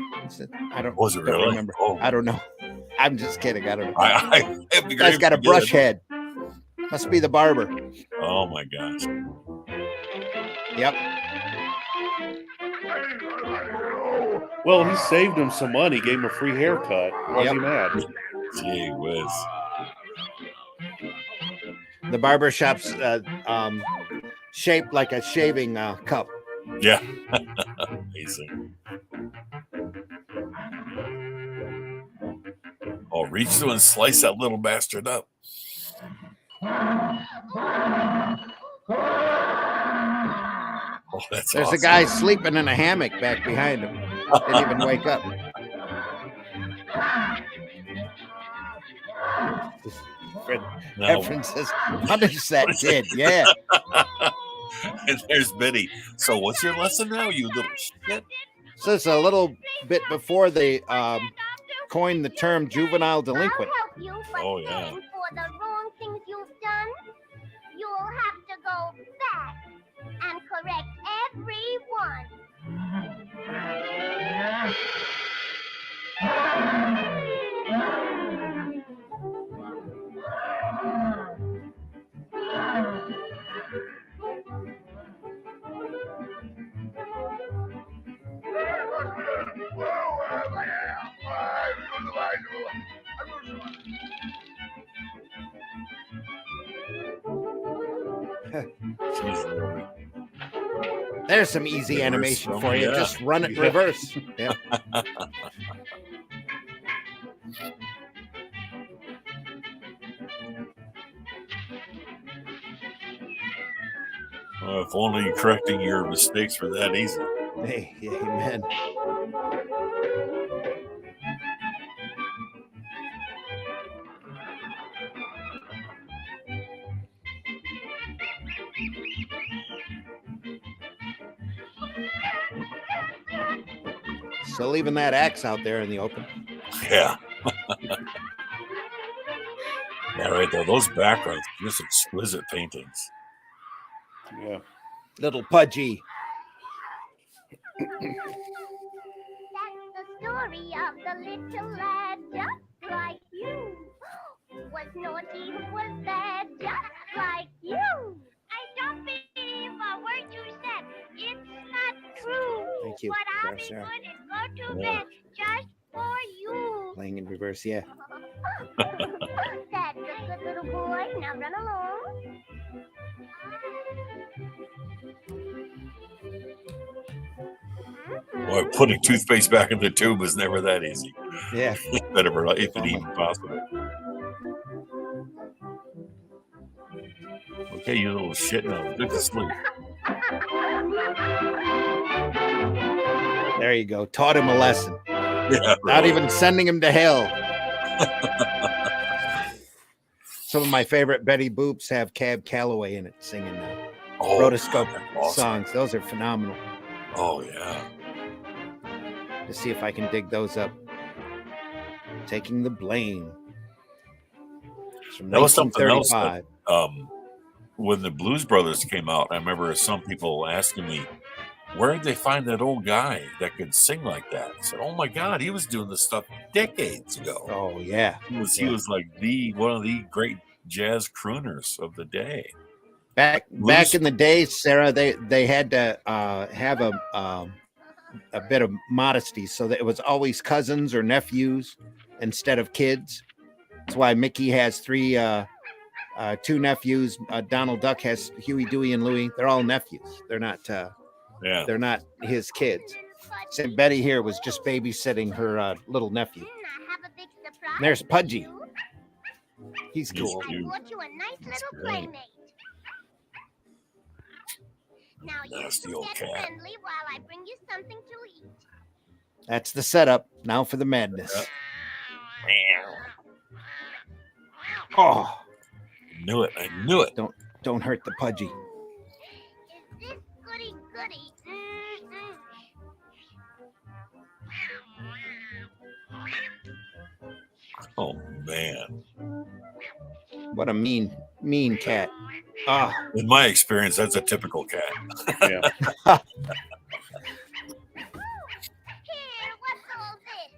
I don't. Was it don't really? remember. Oh. I don't know. I'm just kidding. I don't know. It'd be Guy's great got a if you brush did. head. Must be the barber. Oh my gosh. Yep. Well, he saved him some money, gave him a free haircut. Why's he mad? Gee whiz. The barber shop's shaped like a shaving cup. Yeah. Amazing. Oh, reach through and slice that little bastard up. Oh, that's There's awesome. a guy sleeping in a hammock back behind him. Didn't even wake up. No. Efren says, punish that kid. Yeah. And there's Betty. So what's your lesson now, you little shit? So it's a little bit before they coined the term juvenile delinquent. Oh, yeah. For the wrong things you've done, you'll have to go back and correct everyone. There's some easy Reverse animation them, for you. yeah. Just run it Yeah. reverse. Yeah. If only correcting your mistakes were that easy. Hey, amen. So leaving that axe out there in the open. Yeah. Yeah, right there. Those backgrounds, just exquisite paintings. Yeah. Little Pudgy. That's the story of the little lad just like you. Was naughty, was bad, just like you. I don't believe a word you said. It's not true. Thank you. But I'll be Sarah. good and go to Yeah. bed just for you. Playing in reverse, yeah. That's a good little boy. Now run along. Boy, putting toothpaste back in the tube was never that easy. Yeah. If it even possible. Okay, you little shit. Now, good to sleep. There you go. Taught him a lesson. Yeah, Not really. even sending him to hell. Some of my favorite Betty Boops have Cab Calloway in it singing Oh, rotoscope awesome. songs. Those are phenomenal. Oh, yeah. Let's see if I can dig those up. Taking the Blame. It's from That was something else. 1935. When the Blues Brothers came out, I remember some people asking me, where did they find that old guy that could sing like that? I said, oh my God, he was doing this stuff decades ago. Oh, yeah. He was like one of the great jazz crooners of the day. Back in the day, Sarah, they had to have a bit of modesty, so that it was always cousins or nephews instead of kids. That's why Mickey has two nephews. Donald Duck has Huey, Dewey, and Louie. They're all nephews. They're not. They're not his kids. St. Betty here was just babysitting her little nephew. And there's Pudgy. He's cool. I bought you a nice little playmate. Now you Nasty can old get cat. friendly while I bring you something to eat. That's the setup. Now for the madness. Oh, Knew it. I knew it. Don't hurt the Pudgy. Is this goody goody? Oh, man. What a mean cat. In my experience, that's a typical cat. Yeah. Here, what's all this?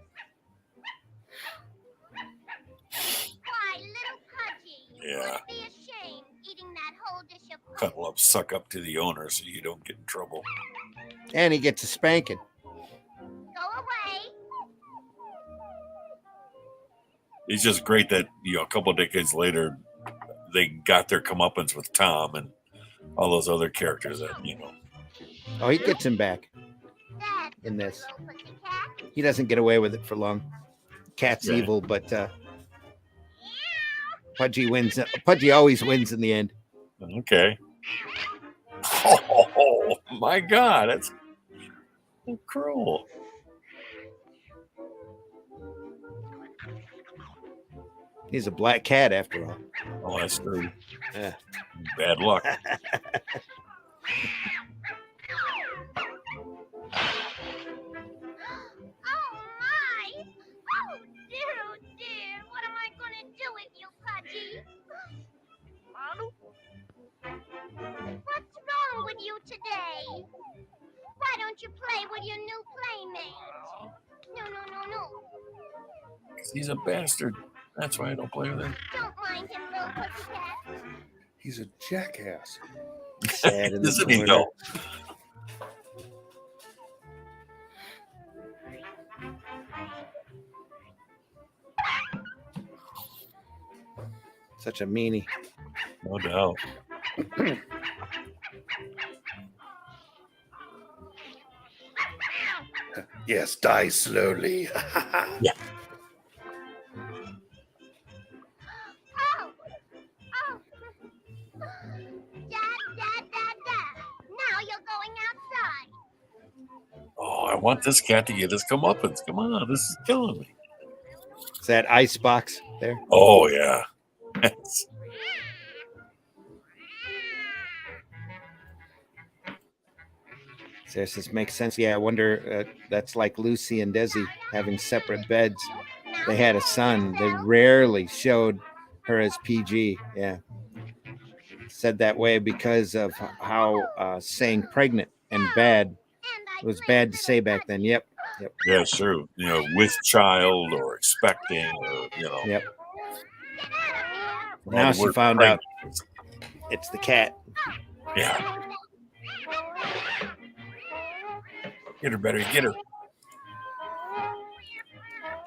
Why, little Pudgy, you Yeah. must be ashamed eating that whole dish of poop. Cuddle up, suck up to the owner so you don't get in trouble. And he gets a spanking. Go away. It's just great that, a couple of decades later, they got their comeuppance with Tom and all those other characters that, Oh, he gets him back in this. He doesn't get away with it for long. Cat's Yeah. evil, but Pudgy wins. Pudgy always wins in the end. Okay. Oh, my God. That's so cruel. He's a black cat after all. Oh, that's true. Yeah. Bad luck. Oh, my. Oh, dear. What am I going to do with you, Pudgy? What's wrong with you today? Why don't you play with your new playmate? No. 'Cause he's a bastard. That's why I don't play with him. Don't mind him, little pussycat. He's a jackass. Sad in the Isn't he, corner. though? Such a meanie. No doubt. Yes, die slowly. Yeah. Dad. Now you're going outside. Oh, I want this cat to get his comeuppance. Come on, this is killing me. Is that ice box there? Oh, yeah. This makes sense. Yeah, I wonder. That's like Lucy and Desi having separate beds. They had a son. They rarely showed her as PG. Yeah, said that way because of how saying pregnant and bad was bad to say back then. Yep. Yeah, sure. With child or expecting or, Yep. all Now the she word found pregnant. out it's the cat. Yeah. Get her, Betty. Get her.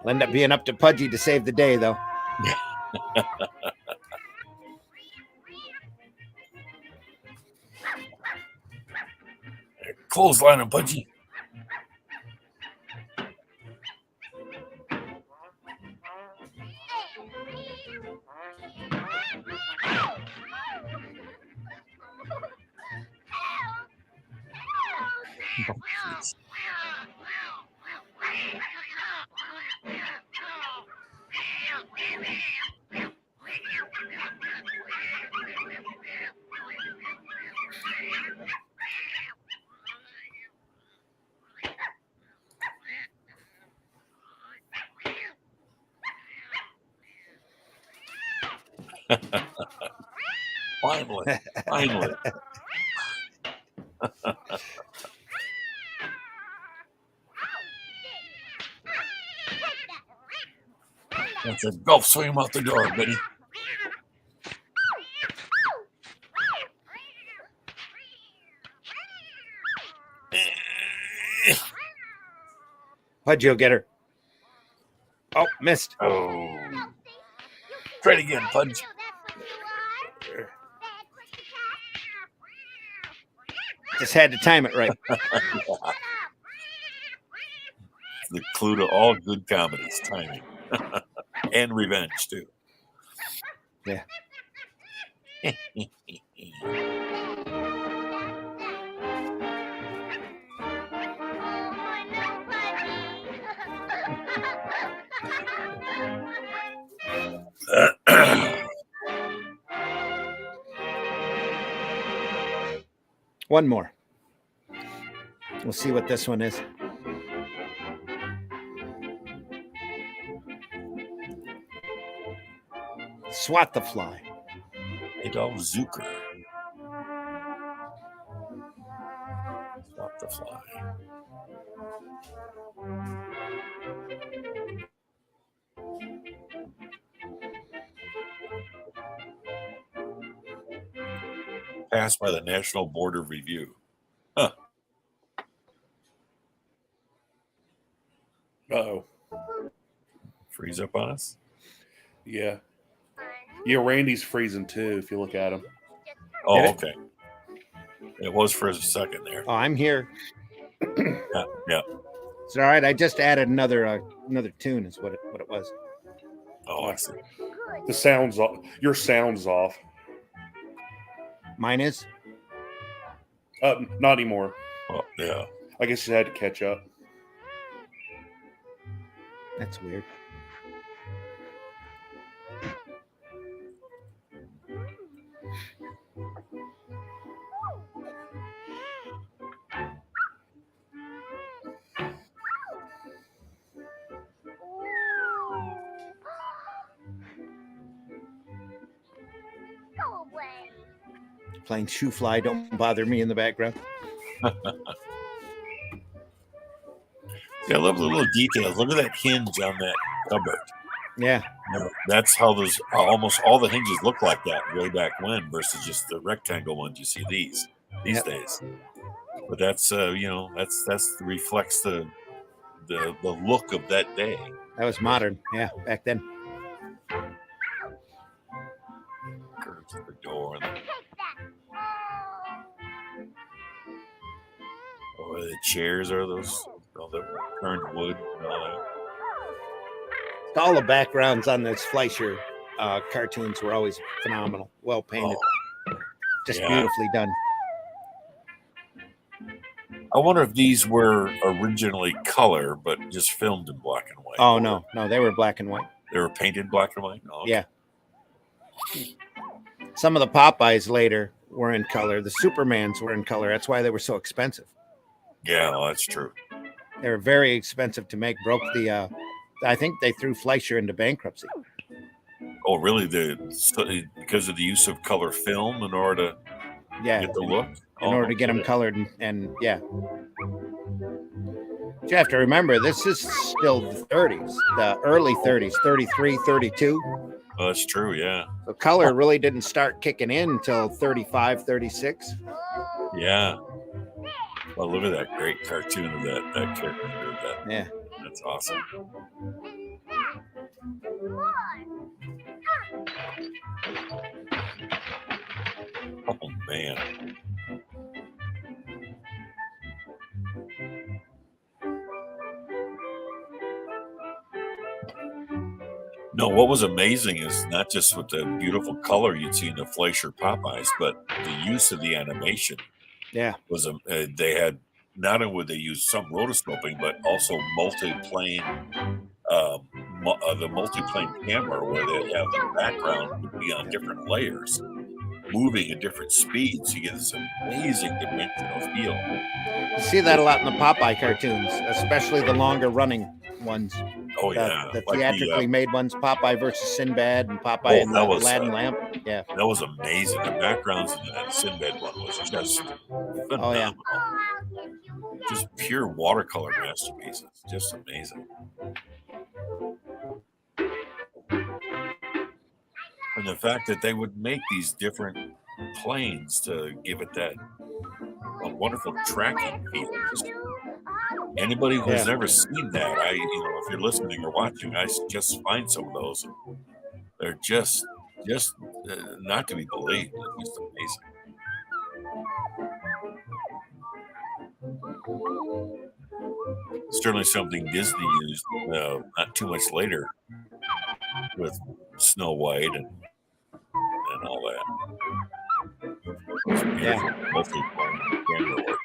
Will end up being up to Pudgy to save the day, though. Clothesline him, Pudgy. Finally. That's a golf swing out the door, Betty. Pudgy will get her. Oh, missed. Oh. Try it again, Pudge. Just had to time it right. The clue to all good comedies, timing. And revenge, too. Yeah. One more. We'll see what this one is. Swat the fly. Adolf Zucker. passed by the National Board of Review. Huh. Uh-oh. Freeze up on us? Yeah. Yeah, Randy's freezing too, if you look at him. Oh, okay. It was for a second there. Oh, I'm here. Yeah. It's all right. I just added another tune. Is what it was. Oh, I see. The sound's off. Your sound's off. Mine is. Not anymore. Oh, yeah. I guess you had to catch up. That's weird. Go away. Playing Shoe Fly, Don't Bother Me in the background. Yeah, I love the little details. Look at that hinge on that cupboard. Yeah. That's how those almost all the hinges look like that way back when versus just the rectangle ones you see these days. But that's that's reflects the look of that day. That was modern. Yeah, back then. Curves at the door. Oh, the chairs are those all the turned wood and all that. All the backgrounds on this Fleischer cartoons were always phenomenal. Well painted. Just beautifully done. I wonder if these were originally color, but just filmed in black and white. Oh, no, they were black and white. They were painted black and white? Oh, okay. Yeah. Some of the Popeyes later were in color. The Supermans were in color. That's why they were so expensive. Yeah, well, that's true. They were very expensive to make. Broke the, I think they threw Fleischer into bankruptcy. Oh, really? Because of the use of color film in order to get the look? In order to get them colored and yeah. But you have to remember, this is still the 30s, the early 30s, 33, 32. Oh, that's true, yeah. The color really didn't start kicking in until 35, 36. Yeah. Well, look at that great cartoon of that character. Yeah. That's awesome. Oh, man. No, what was amazing is not just with the beautiful color you'd see in the Fleischer Popeyes, but the use of the animation. Yeah. Was they had not only would they use some rotoscoping, but also multi-plane, the multi-plane camera where they have the background would be on different layers, moving at different speeds. You get this amazing dimensional feel. You see that a lot in the Popeye cartoons, especially the longer running ones. Oh, yeah. The Like theatrically made ones, Popeye versus Sinbad and Popeye and the Aladdin lamp. Yeah. That was amazing. The backgrounds in that Sinbad one was just phenomenal. Oh, yeah. Just pure watercolor masterpieces. Just amazing. And the fact that they would make these different planes to give it that wonderful tracking feel. Just anybody who's never seen that, if you're listening or watching, I suggest find some of those. They're just not to be believed. They're just amazing. Certainly something Disney used not too much later with Snow White and all that. Yeah. Mostly camera work.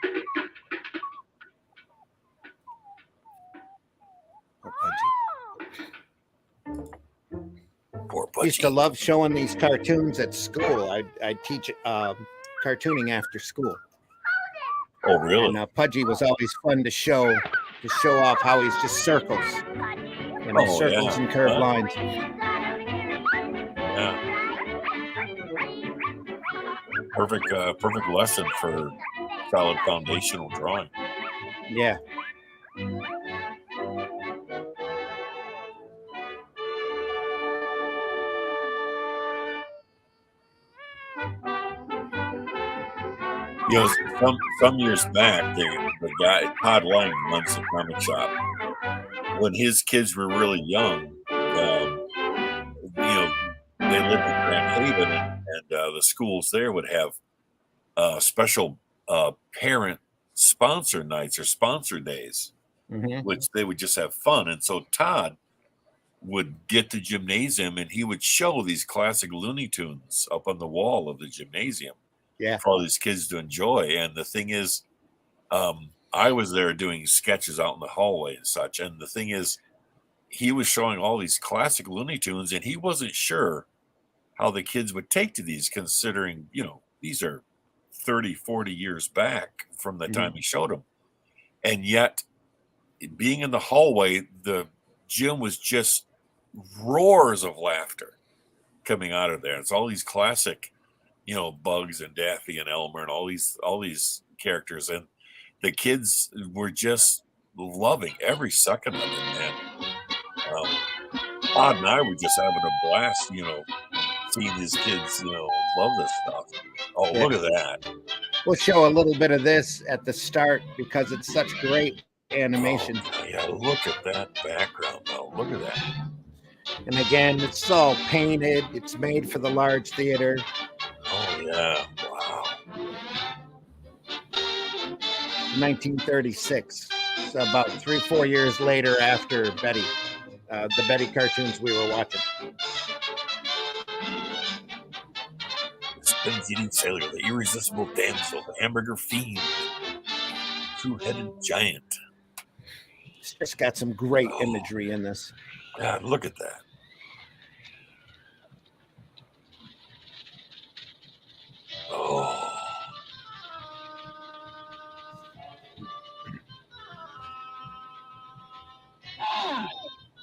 Poor I used to love showing these cartoons at school. I'd teach cartooning after school. Oh, really? And Pudgy was always fun to show off how he's just circles, circles and curved lines. Yeah. Perfect lesson for solid foundational drawing. Yeah. You know, some years back, the guy Todd Lang runs the comic shop. When his kids were really young, they lived in Grand Haven, and the schools there would have special parent sponsor nights or sponsor days, which they would just have fun. And so Todd would get the gymnasium and he would show these classic Looney Tunes up on the wall of the gymnasium for all these kids to enjoy. And the thing is, I was there doing sketches out in the hallway and such. And the thing is, he was showing all these classic Looney Tunes and he wasn't sure how the kids would take to these, considering, these are 30, 40 years back from the time he showed them. And yet, being in the hallway, the gym was just roars of laughter coming out of there. It's all these classic, Bugs and Daffy and Elmer and all these characters, and the kids were just loving every second of it. And Todd and I were just having a blast, seeing these kids, love this stuff. Oh, look at that. We'll show a little bit of this at the start because it's such great animation. Oh, yeah, look at that background, though. Look at that. And again, it's all painted. It's made for the large theater. Oh, yeah. Wow. 1936. So about 3-4 years later after Betty, the Betty cartoons we were watching. The spoon-eating sailor, the irresistible damsel, the hamburger fiend, two-headed giant. It's just got some great imagery in this. God, look at that. Oh.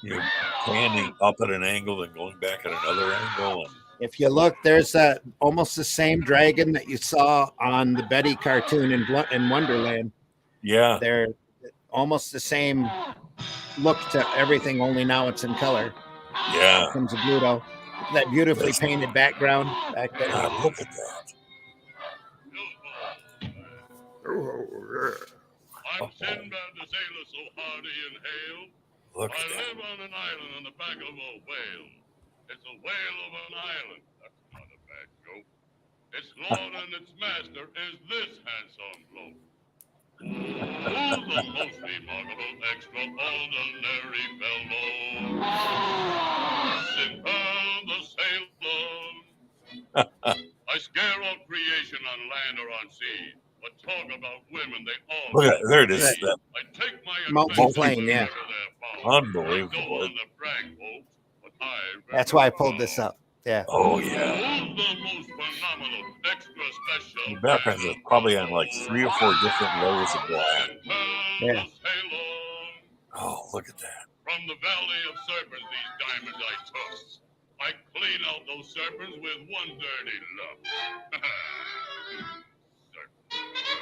You're panning up at an angle and going back at another angle. And if you look, there's almost the same dragon that you saw on the Betty cartoon in Wonderland. Yeah. They're almost the same look to everything, only now it's in color. Yeah. Here comes a Bluto. That beautifully painted background back there. God, look at that. I'm Sinbad the sailor, so hardy and hale. Look I at that. live on an island on the back of a whale. It's a whale of an island. That's not a bad joke. Its lord and its master is this handsome bloke. Who's the most remarkable, extraordinary fellow? Sinbad the sailor. I scare all creation on land or on sea. But talk about women, they all. Look at there it is. I take my Multi-plane, yeah. Unbelievable. That's why I pulled this up. Yeah. Oh, yeah. The background is probably on like 3 or 4 different layers of black. Yeah. Oh, look at that. From the Valley of Serpents, these diamonds I took. I clean out those serpents with one dirty look.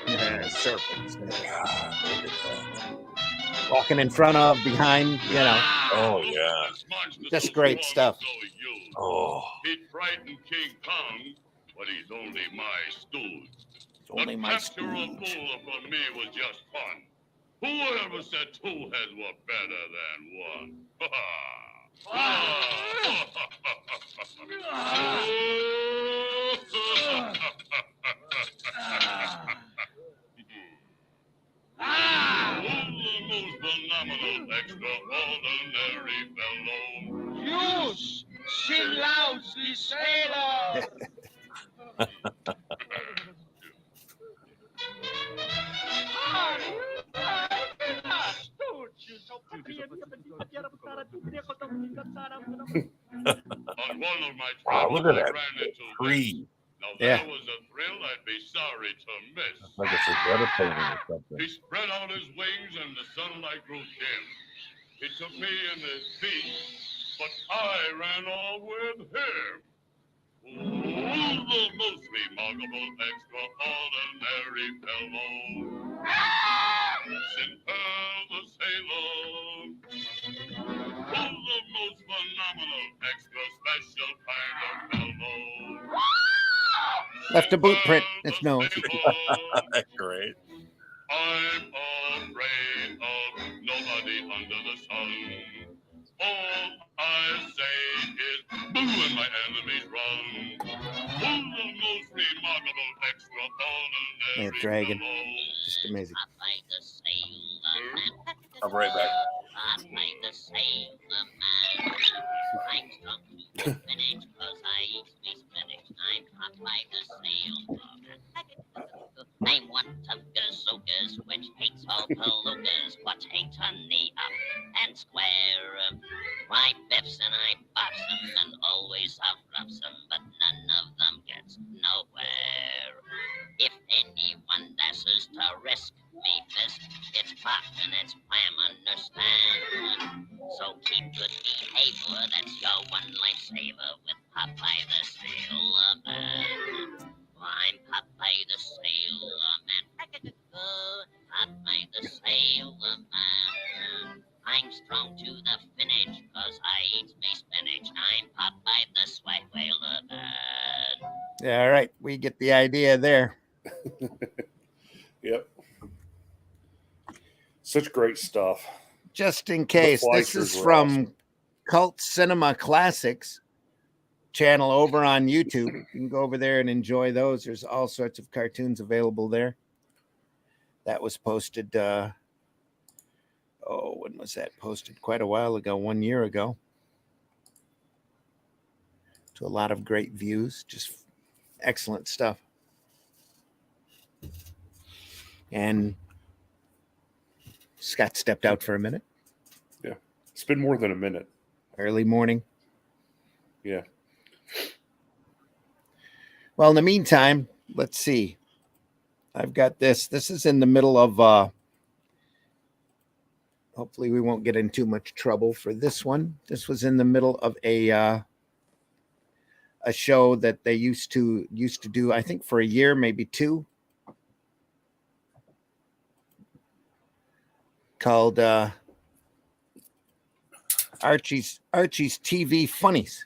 Yeah, serpents. God, look at that. Walking in front of, behind, Oh, yeah. just great stuff. Oh. He'd frighten King Kong, but he's only my stooge. Only my capture of Bulla for me was just fun. Whoever said 2 heads were better than 1? Who's the most phenomenal, extraordinary fellow? Use! Sing loudly, sailor! On one of my Wow, travels, look at I that ran into tree. Now Yeah. that was a thrill I'd be sorry to miss. Like it's a better painting or something. He spread out his wings and the sunlight grew dim. He took me in his feet, but I ran off with him. Who's the most remarkable, extraordinary fellow? Sinbad the sailor. Who's the most phenomenal, extra special kind of fellow? Left a boot print. It's nose. Great. I'm afraid of nobody under the sun. All I say is boo and my enemies run. Who's the most remarkable, extraordinary That dragon. Just amazing. I'll be right back. I'm one of gazookas, which hates all palookas, what hates honey up and square. My biffs and I bops them and always outrups them, but none of them gets nowhere. If anyone dashes to risk me fist, it's pop and it's wham, understand? So keep good behavior, that's your one lifesaver with Popeye the Sailor Man. I'm Popeye the Sailor Man. Popeye the Sailor Man. I'm strong to the finish, cause I eat me spinach. I'm Popeye the Swaggwailer Man. Yeah, all right. We get the idea there. Yep. Such great stuff. Just in case, this Fleischers is were from awesome. Cult Cinema Classics channel over on YouTube. You can go over there and enjoy those. There's all sorts of cartoons available there. That was posted, when was that posted? Quite a while ago, 1 year ago. To a lot of great views, just excellent stuff. And Scott stepped out for a minute. Yeah. It's been more than a minute. Early morning. Yeah. Well, in the meantime, let's see. I've got this. This is in the middle of hopefully we won't get in too much trouble for this one. This was in the middle of a show that they used to do, I think, for a year, maybe two, called Archie's TV Funnies.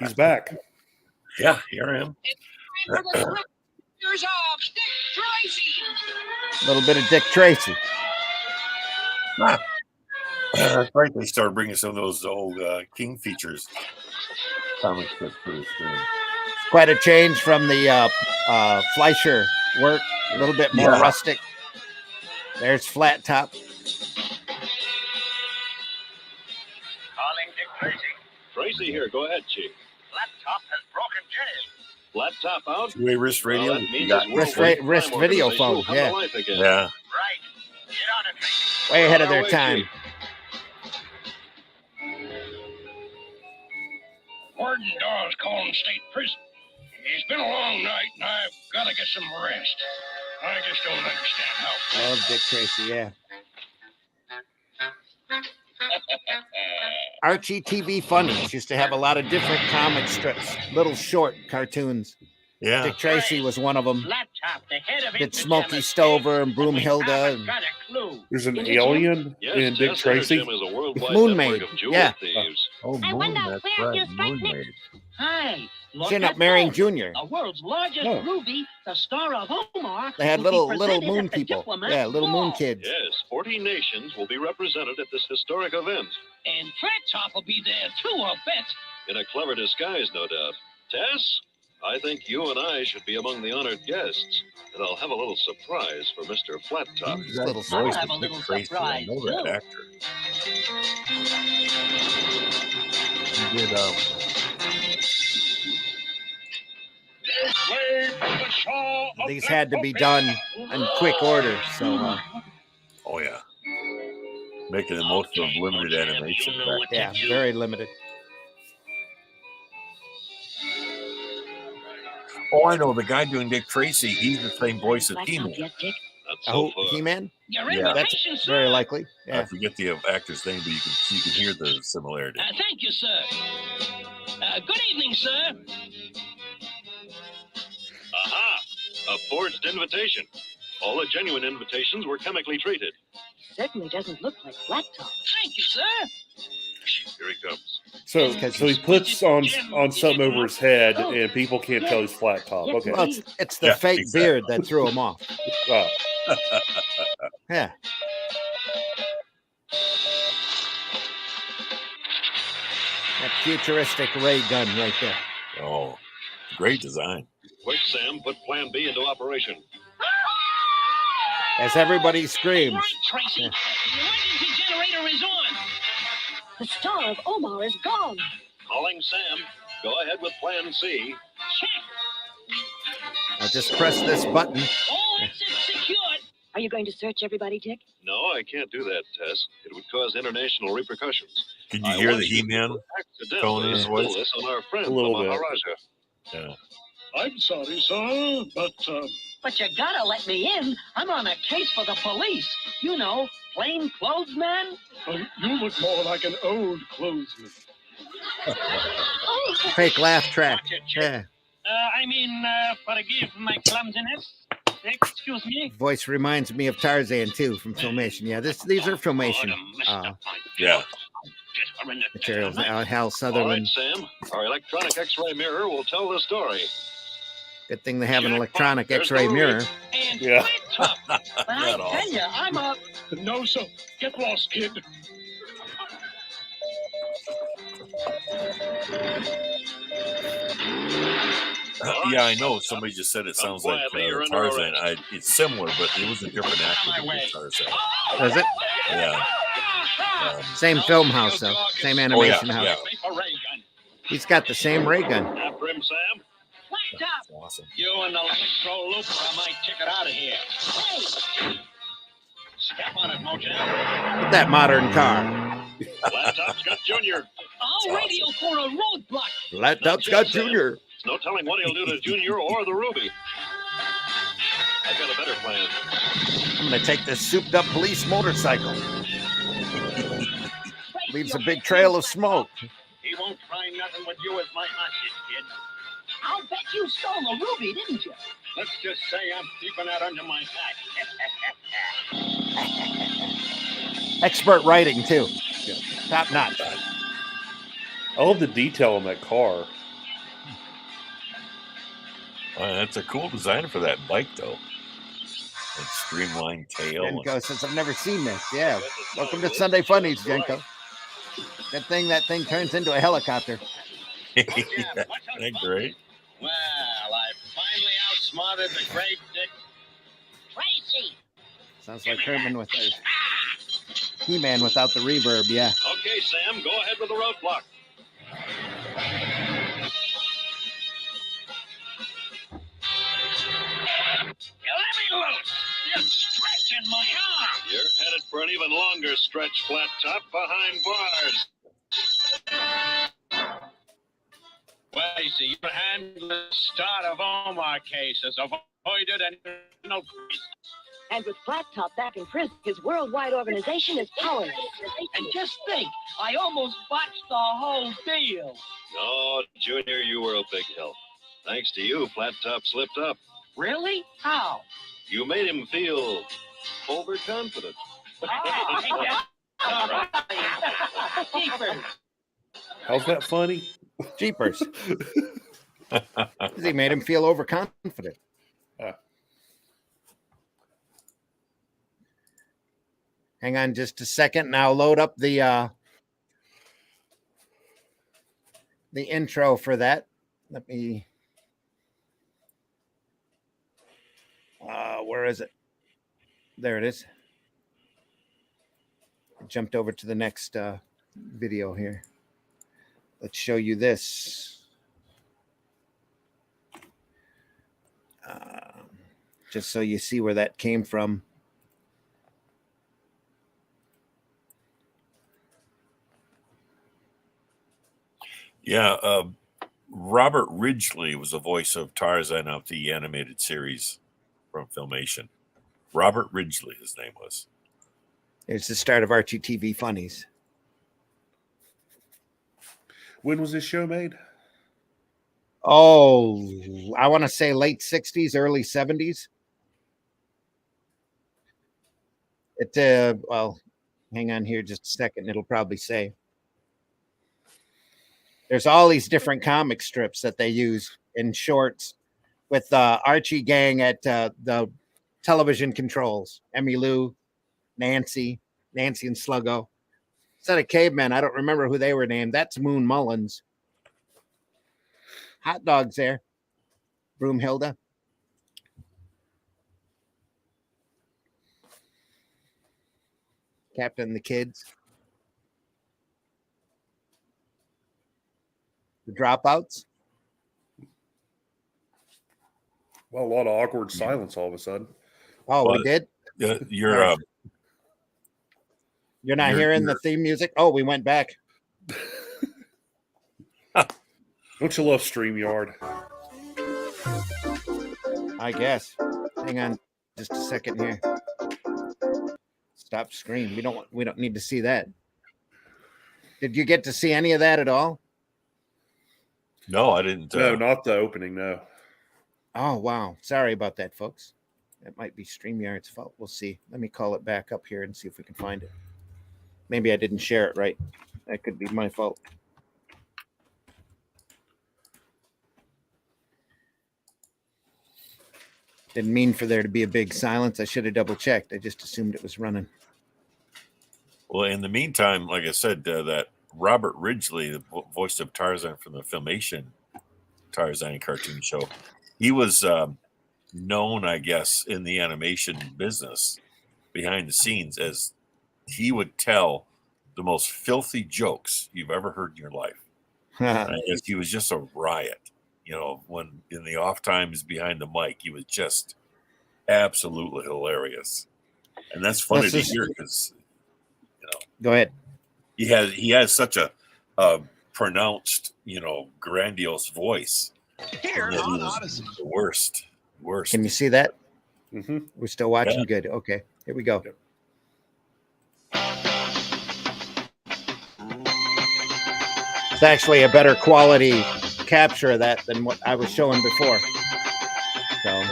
He's back. Yeah, here I am. Here's Dick Tracy. A little bit of Dick Tracy. That's right. They started bringing some of those old King features. Comic strips for the screen. Quite a change from the Fleischer work. A little bit more rustic. There's Flat Top. Calling Dick Tracy. Tracy here. Go ahead, Chief. Flat Top has broken Jenny. Flat top out. Two-way wrist radio. Well, that means You got his wrist video phone. come Yeah. to life again. Yeah. Right. Get on it, Tracy. Way ahead of their Our way, time. Chief. Warden Dawes calling state prison. It's been a long night, and I've got to get some rest. I just don't understand how. Love Dick Tracy, yeah. Archie TV Funnies used to have a lot of different comic strips, little short cartoons. Yeah. Dick Tracy was one of them. Flat Top, the head of Did Smokey Stover and Broomhilda. And got a clue. There's an alien Yes, in Dick Jess Tracy. Jim is a worldwide Moon network Maid, of jewel yeah. thieves. Oh, I Moon, wonder that's where right. you strike Moon next. Maid. Hi, look Chin at Up Marion this. Jr. The world's largest Oh. movie, the star of Omar. They had will be little presented moon at the people. Diplomat Yeah, little moon Ball. kids. Yes, 40 nations will be represented at this historic event. And Flat Top will be there too, I'll bet. In a clever disguise, no doubt. Tess, I think you and I should be among the honored guests. And I'll have a little surprise for Mr. Flat Top. Who's that Little voice have of a Dick little Tracy? I surprise, know that too. actor. He did This way from the shore of These had to be done in quick order. So, oh yeah. Making the most of limited animation back then. yeah, very limited. Oh, I know the guy doing Dick Tracy. He's the same voice as Flat He-Man. Top yet, Dick? That's so Oh, far. He-Man? Your Yeah. That's invitation, sir. very likely. I Yeah. forget the actor's name, but you can hear the similarity. Thank you, sir. Good evening, sir. Aha! A forged invitation. All the genuine invitations were chemically treated. Certainly doesn't look like Flat Top. Thank you, sir. Here he comes. So he puts on something over his head, and people can't tell he's flat top. Okay, Well, it's the fake beard that threw him off. Oh. Yeah. That futuristic ray gun right there. Oh, great design. Quick, Sam, put Plan B into operation. As everybody screams. Right, Tracy. Yeah. The emergency generator is on. The star of Omar is gone. Calling Sam. Go ahead with Plan C. Check. Now just press this button. All exits secured. Are you going to search everybody, Dick? No, I can't do that, Tess. It would cause international repercussions. Can you hear the He-Man tone in his voice? This on our friend, A little bit. Maharaja. Yeah. I'm sorry, sir, but But you gotta let me in. I'm on a case for the police. You know, plain clothes man. you look more like an old clothesman. Fake laugh track. Yeah. Forgive my clumsiness. Excuse me. Voice reminds me of Tarzan too from Filmation. Yeah, these are Filmation Yeah. materials. Hal All right, Sutherland. Sam. Our electronic X-ray mirror will tell the story. Good thing they have an electronic X-ray mirror. Yeah. But I tell you, I'm a... No, sir. Get lost, kid. Yeah, I know. Somebody just said it sounds like Tarzan. It's similar, but it was a different actor than Tarzan. Was it? Yeah. Same film house though. Same animation house. Yeah. He's got the same ray gun. After him, Sam. Flat top. Awesome. You and the electro loop are my ticket out of here. Hey! Step on it, Mojo. That modern car. Flat Top's got Junior. I'll radio for a roadblock. Flat Top's got Junior. There's no telling what he'll do to Junior or the Ruby. I've got a better plan. I'm gonna take this souped up police motorcycle. Leaves a big trail of smoke. He won't try nothing with you as my hostage, kid. I'll bet you stole the ruby, didn't you? Let's just say I'm keeping that under my hat. Expert writing too. Top notch. I love the detail on that car. That's a cool design for that bike, though. That streamlined tail. Jenko says, I've never seen this. Yeah. Welcome to Sunday Funnies, Jenko. That thing turns into a helicopter. Yeah, great. Well, I finally outsmarted the great Dick Tracy. Sounds like Herman with the He-Man without the reverb, yeah. Okay, Sam, go ahead with the roadblock. You let me loose. You're stretching my arm. You're headed for an even longer stretch, Flat Top, behind bars. Tracy, your handless start of Omar case has avoided an criminal case. And with Flat Top back in prison, his worldwide organization is powerless. And just think, I almost botched the whole deal. No, Junior, you were a big help. Thanks to you, Flat Top slipped up. Really? How? You made him feel overconfident. Jeepers. How's that funny? Jeepers. He made him feel overconfident. Hang on just a second. Now load up the intro for that. Let me. Where is it? There it is. I jumped over to the next video here. Let's show you this. Just so you see where that came from. Yeah, Robert Ridgely was the voice of Tarzan of the animated series from Filmation. Robert Ridgely, his name was. It's the start of Archie TV Funnies. When was this show made? Oh, I want to say late 60s, early 70s. Well, hang on here just a second. It'll probably say. There's all these different comic strips that they use in shorts with Archie gang at the television controls. Emmylou, Nancy and Sluggo. Instead of cavemen, I don't remember who they were named. That's Moon Mullins. Hot dogs there. Broomhilda. Captain and the Kids. The Dropouts. Well, a lot of awkward silence all of a sudden. Oh, we did? You're You're not hearing the theme music? Oh, we went back. Don't you love StreamYard? I guess. Hang on just a second here. Stop screen. We don't need to see that. Did you get to see any of that at all? No, I didn't. No, not the opening, no. Oh, wow. Sorry about that, folks. That might be StreamYard's fault. We'll see. Let me call it back up here and see if we can find it. Maybe I didn't share it right. That could be my fault. Didn't mean for there to be a big silence. I should have double checked. I just assumed it was running. Well, in the meantime, like I said, that Robert Ridgely, the voice of Tarzan from the Filmation Tarzan cartoon show, he was known, I guess, in the animation business behind the scenes as he would tell the most filthy jokes you've ever heard in your life. I guess he was just a riot. You know, when in the off times behind the mic, he was just absolutely hilarious. And that's funny to hear because, you know, go ahead. He has such a pronounced, you know, grandiose voice. Here on Odyssey. The worst. Can you see that? Mm-hmm. We're still watching. Yeah. Good. Okay. Here we go. It's actually a better quality capture of that than what I was showing before. So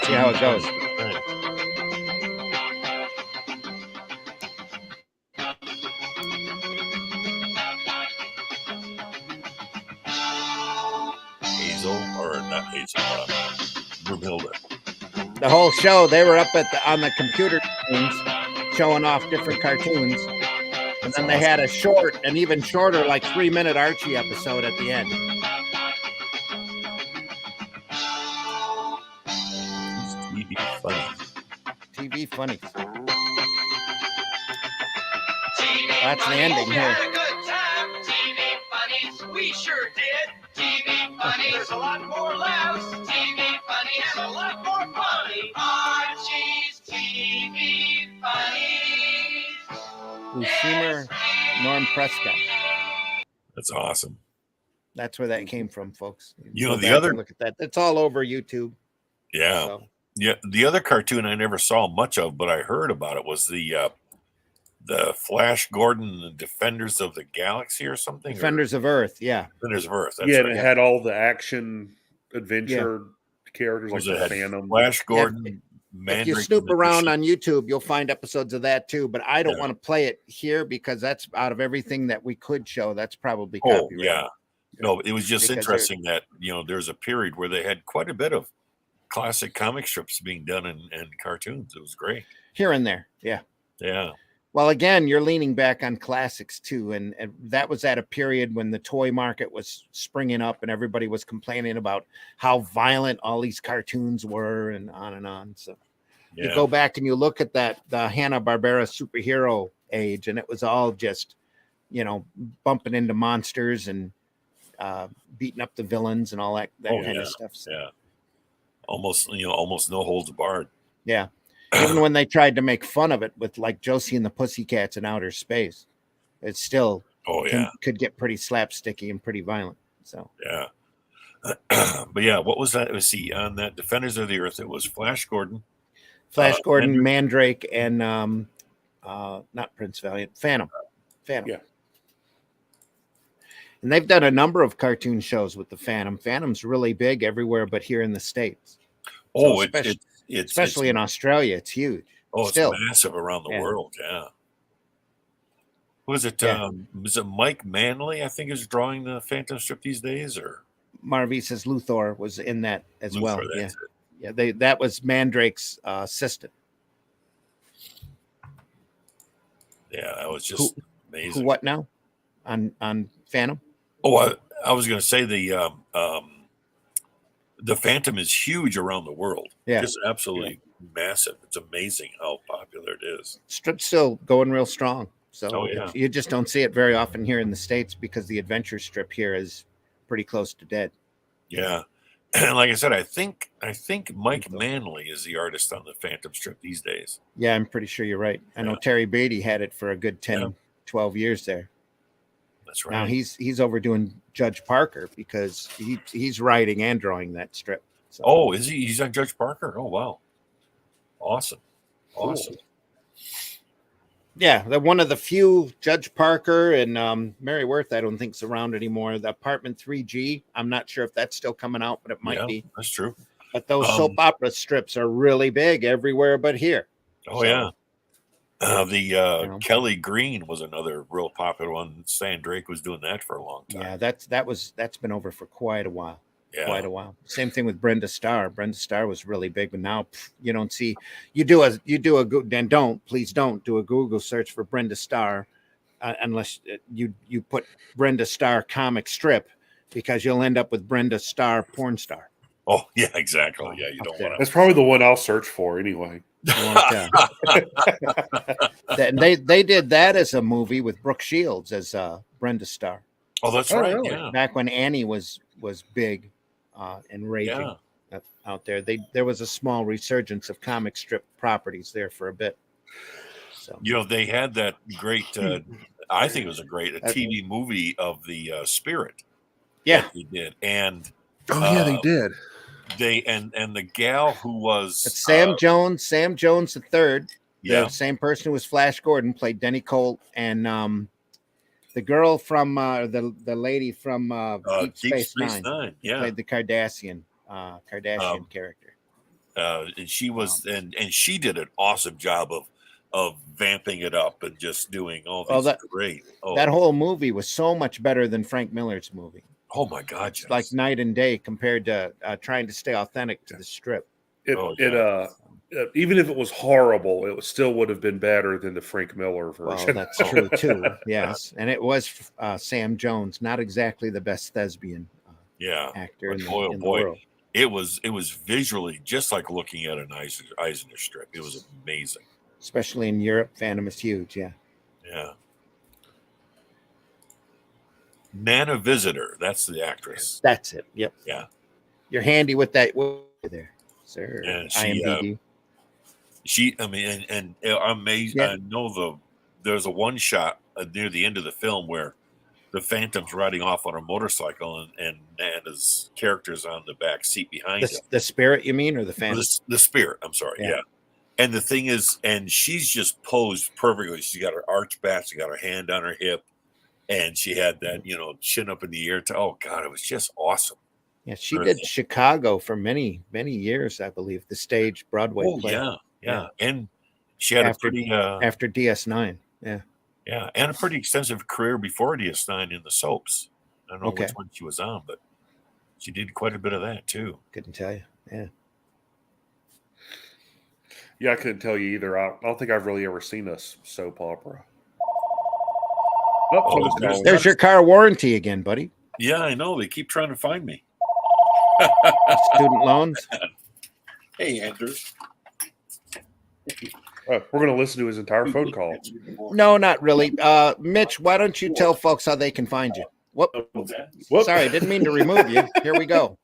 see how it goes. Hazel, or not Hazel, Broomhilda. The whole show, they were up on the computer screens showing off different cartoons. And then they had a short, an even shorter, like 3-minute Archie episode at the end. TV funny. TV funny. That's the ending here. TV Funnies, we sure did. TV Funnies, there's a lot more laughs. TV Funnies, and a lot more funny. Archie's TV Funnies. Buscema, Norm Prescott. That's awesome. That's where that came from, folks. You know, Go the back other- and look at that. It's all over YouTube. Yeah. So, Yeah. The other cartoon I never saw much of, but I heard about it was the Flash Gordon, the Defenders of the Galaxy or something. Defenders of Earth, yeah. Defenders of Earth. That's Yeah, right. and it had all the action adventure characters Was like it the had Phantom. Flash Gordon, If you Mandrake snoop and the around Magician. on YouTube, you'll find episodes of that too. But I don't Yeah. want to play it here because that's out of everything that we could show. That's probably Oh, copyrighted. yeah. No, it was just Because interesting that, you know, there's a period where they had quite a bit of classic comic strips being done in cartoons. It was great. Here and there, yeah. Yeah. Well, again, you're leaning back on classics too, and that was at a period when the toy market was springing up, and everybody was complaining about how violent all these cartoons were, and on and on. So you Yeah. go back and you look at the Hanna-Barbera superhero age, and it was all just, you know, bumping into monsters and beating up the villains and all that kind of stuff. So, Yeah. Almost no holds barred. yeah. Even when they tried to make fun of it with like Josie and the Pussycats in outer space, it still could get pretty slapsticky and pretty violent. So Yeah. But yeah, what was that? Let's see. On that Defenders of the Earth, it was Flash Gordon. Flash Gordon, Mandrake, and not Prince Valiant, Phantom. Yeah. And they've done a number of cartoon shows with the Phantom. Phantom's really big everywhere but here in the States. Oh, So especially in Australia, it's huge. Oh, Still. it's massive around the Yeah. world. Yeah. Was it Yeah. was it Mike Manley? I think is drawing the Phantom strip these days, or Marvis's Luthor was in that as Luthor, well. Yeah, that's it. yeah. That was Mandrake's assistant. Yeah, that was just amazing. Who? What now? On Phantom? Oh, I was going to say the Phantom is huge around the world. Yeah. Just absolutely massive. It's amazing how popular it is. Strip's still going real strong. So Oh, yeah. you just don't see it very often here in the States because the adventure strip here is pretty close to dead. Yeah. And like I said, I think Mike Manley is the artist on the Phantom strip these days. Yeah, I'm pretty sure you're right. I know Terry Beatty had it for a good 10, 12 years there. That's right. Now he's overdoing Judge Parker because he's writing and drawing that strip. So. Oh, is he? He's on Judge Parker? Oh, wow. Awesome. Awesome. Yeah, one of the few, Judge Parker and Mary Worth, I don't think's around anymore. The Apartment 3G, I'm not sure if that's still coming out, but it might be. That's true. But those soap opera strips are really big everywhere but here. Oh, yeah. Kelly Green was another real popular one. Stan Drake was doing that for a long time. Yeah, that's been over for quite a while. Yeah. Quite a while. Same thing with Brenda Starr. Brenda Starr was really big, but now you don't see. You do a then please don't do a Google search for Brenda Starr unless you put Brenda Starr comic strip, because you'll end up with Brenda Starr porn star. Oh yeah, exactly. Yeah, you don't want to. That's probably the one I'll search for anyway. They did that as a movie with Brooke Shields as Brenda Starr. Oh, that's right. Really? Yeah. Back when Annie was big and raging out there, there was a small resurgence of comic strip properties there for a bit. So they had that great. I think it was a TV movie of the Spirit. Yeah, they did, and they did. And the gal who was Sam Jones the third. Yeah, the same person who was Flash Gordon played Denny Colt, and the girl from the lady from Deep Space Nine. Yeah, played the Kardashian character. And she was and she did an awesome job of vamping it up and just doing all these great. That whole movie was so much better than Frank Miller's movie. Oh my God! It's like night and day compared to trying to stay authentic to the strip. Even if it was horrible, it still would have been better than the Frank Miller version. Well, that's true too. Yes, and it was Sam Jones, not exactly the best thespian actor in the world. It was visually just like looking at an Eisner strip. It was amazing, especially in Europe. Phantom is huge. Yeah. Nana Visitor, that's the actress. That's it. Yep. Yeah. You're handy with that there, sir. Yeah, IMDb. I mean, and I'm amazed. I know there's a one shot near the end of the film where the Phantom's riding off on a motorcycle and Nana's character's on the back seat behind him. The Spirit, you mean, or the Phantom? The Spirit. I'm sorry. Yeah. And the thing is, and she's just posed perfectly. She's got her arched back. She got her hand on her hip. And she had that, chin up in the air. Oh, God, it was just awesome. Yeah, she did Chicago for many, many years, I believe, the stage Broadway play. Yeah. And she had after DS9. Yeah, and a pretty extensive career before DS9 in the soaps. I don't know which one she was on, but she did quite a bit of that, too. Couldn't tell you. Yeah. Yeah, I couldn't tell you either. I don't think I've really ever seen a soap opera. There's your car warranty again, buddy. Yeah, I know. They keep trying to find me. Student loans. Hey, Anders. We're going to listen to his entire phone call. No, not really. Mitch, why don't you tell folks how they can find you? Whoop. Sorry, I didn't mean to remove you. Here we go.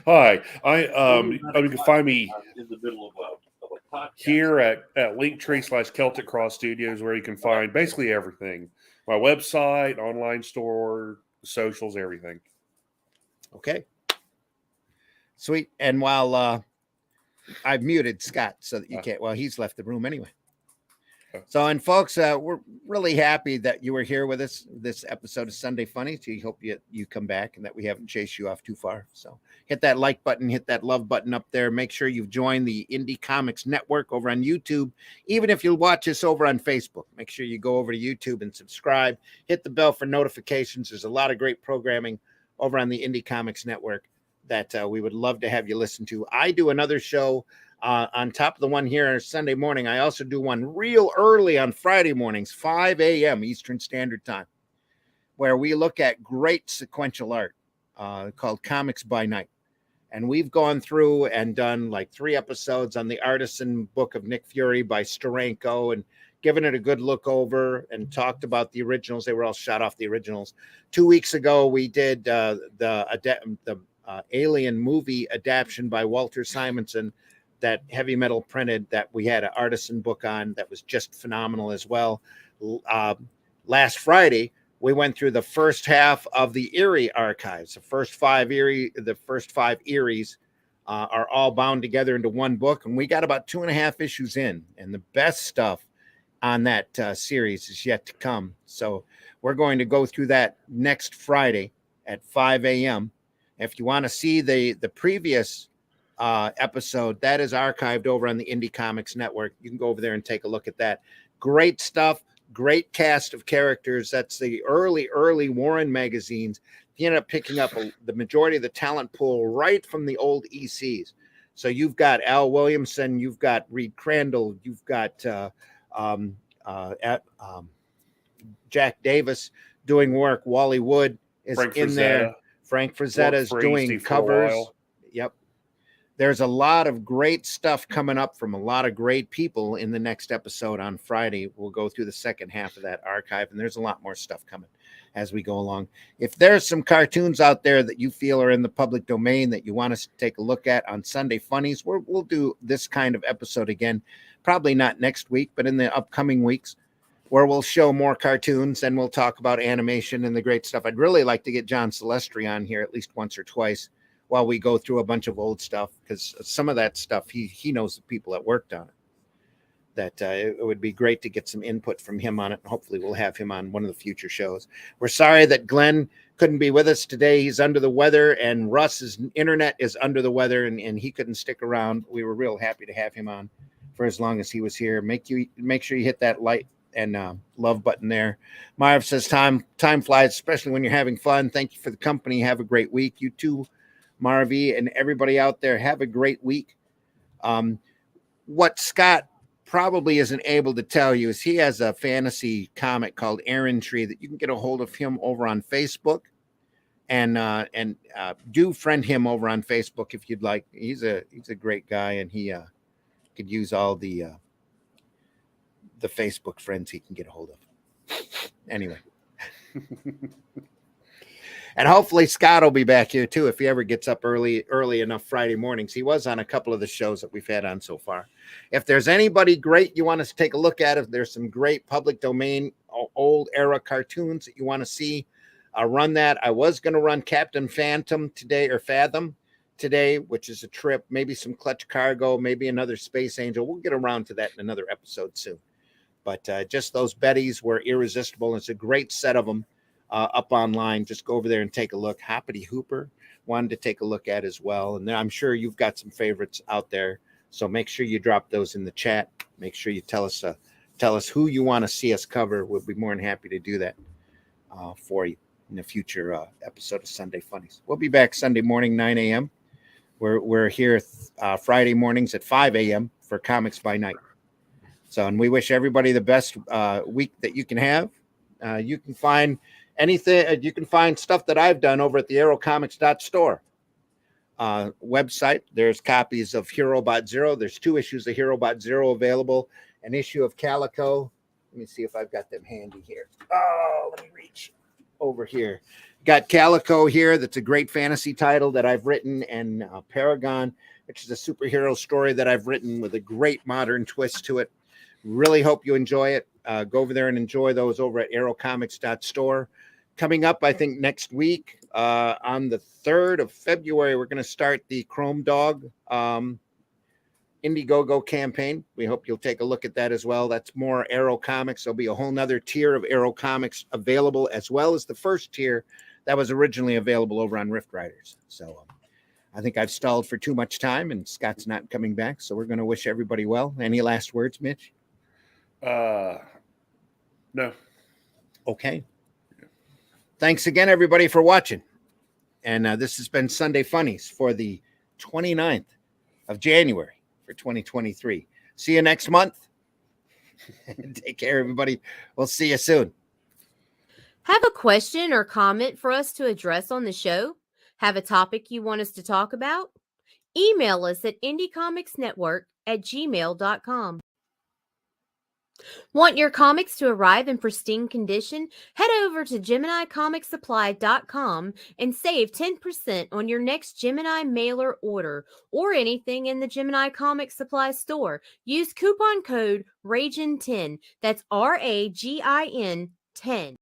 Hi. You can find me in the middle of a here at Linktree/Celtic Cross Studios, where you can find basically everything. My website, online store, socials, everything. Okay. Sweet. And while I've muted Scott so that you can't, well, he's left the room anyway. So, and folks, we're really happy that you were here with us this episode of Sunday Funnies. We hope you come back and that we haven't chased you off too far. So, hit that like button, hit that love button up there. Make sure you've joined the Indie Comics Network over on YouTube. Even if you watch us over on Facebook, make sure you go over to YouTube and subscribe. Hit the bell for notifications. There's a lot of great programming over on the Indie Comics Network that we would love to have you listen to. I do another show on top of the one here Sunday morning. I also do one real early on Friday mornings, 5 a.m. Eastern Standard Time, where we look at great sequential art called Comics by Night. And we've gone through and done like 3 episodes on the Artisan book of Nick Fury by Steranko and given it a good look over and talked about the originals. They were all shot off the originals. 2 weeks ago, we did the Alien movie adaptation by Walter Simonson, that Heavy Metal printed, that we had an Artisan book on that was just phenomenal as well. Last Friday, we went through the first half of the Erie archives. The first five Eries are all bound together into one book, and we got about 2.5 issues in, and the best stuff on that series is yet to come. So we're going to go through that next Friday at 5 a.m. If you want to see the previous episode, that is archived over on the Indie Comics Network. You can go over there and take a look at that. Great stuff, great cast of characters. That's the early Warren magazines. He ended up picking up the majority of the talent pool right from the old ECs. So you've got Al Williamson, you've got Reed Crandall, you've got Jack Davis doing work. Wally Wood is Frank in Frazetta. there. Frank Frazetta is doing covers. Yep. There's a lot of great stuff coming up from a lot of great people in the next episode on Friday. We'll go through the second half of that archive, and there's a lot more stuff coming as we go along. If there's some cartoons out there that you feel are in the public domain that you want us to take a look at on Sunday Funnies, we'll do this kind of episode again, probably not next week, but in the upcoming weeks, where we'll show more cartoons and we'll talk about animation and the great stuff. I'd really like to get John Celestri on here at least once or twice while we go through a bunch of old stuff, because some of that stuff, he knows the people that worked on it. That it would be great to get some input from him on it. And hopefully we'll have him on one of the future shows. We're sorry that Glenn couldn't be with us today. He's under the weather, and Russ's internet is under the weather, and he couldn't stick around. We were real happy to have him on for as long as he was here. Make sure you hit that like and love button there. Marv says time flies, especially when you're having fun. Thank you for the company. Have a great week. You too, Marvy, and everybody out there, have a great week. What Scott probably isn't able to tell you is he has a fantasy comic called Aaron Tree that you can get a hold of him over on Facebook, and do friend him over on Facebook if you'd like. He's a great guy, and he could use all the Facebook friends he can get a hold of. Anyway. And hopefully Scott will be back here too if he ever gets up early enough Friday mornings. He was on a couple of the shows that we've had on so far. If there's anybody great you want us to take a look at, if there's some great public domain old era cartoons that you want to see, run that. I was going to run Captain Phantom today, or Fathom today, which is a trip, maybe some Clutch Cargo, maybe another Space Angel. We'll get around to that in another episode soon. But just those Bettys were irresistible. And it's a great set of them. Up online, just go over there and take a look. Hoppity Hooper wanted to take a look at as well, and I'm sure you've got some favorites out there, so make sure you drop those in the chat. Make sure you tell us who you want to see us cover. We'll be more than happy to do that for you in a future episode of Sunday Funnies. We'll be back Sunday morning 9 a.m. We're here Friday mornings at 5 a.m. for Comics by Night. So, and we wish everybody the best week that you can have. You can find anything, you can find stuff that I've done over at the aerocomics.store website. There's copies of Herobot Zero. There's 2 issues of Herobot Zero available, an issue of Calico. Let me see if I've got them handy here. Oh, let me reach over here. Got Calico here. That's a great fantasy title that I've written, and Paragon, which is a superhero story that I've written with a great modern twist to it. Really hope you enjoy it. Go over there and enjoy those over at aerocomics.store. Coming up, I think next week on the 3rd of February, we're going to start the Chrome Dog Indiegogo campaign. We hope you'll take a look at that as well. That's more Arrow comics. There'll be a whole nother tier of Arrow comics available, as well as the first tier that was originally available over on Rift Riders. So I think I've stalled for too much time, and Scott's not coming back. So we're going to wish everybody well. Any last words, Mitch? No. Okay. Thanks again, everybody, for watching. And this has been Sunday Funnies for the 29th of January for 2023. See you next month. Take care, everybody. We'll see you soon. Have a question or comment for us to address on the show? Have a topic you want us to talk about? Email us at indiecomicsnetwork@gmail.com. Want your comics to arrive in pristine condition? Head over to GeminiComicSupply.com and save 10% on your next Gemini mailer order or anything in the Gemini Comic Supply store. Use coupon code RAGIN10. That's RAGIN 10.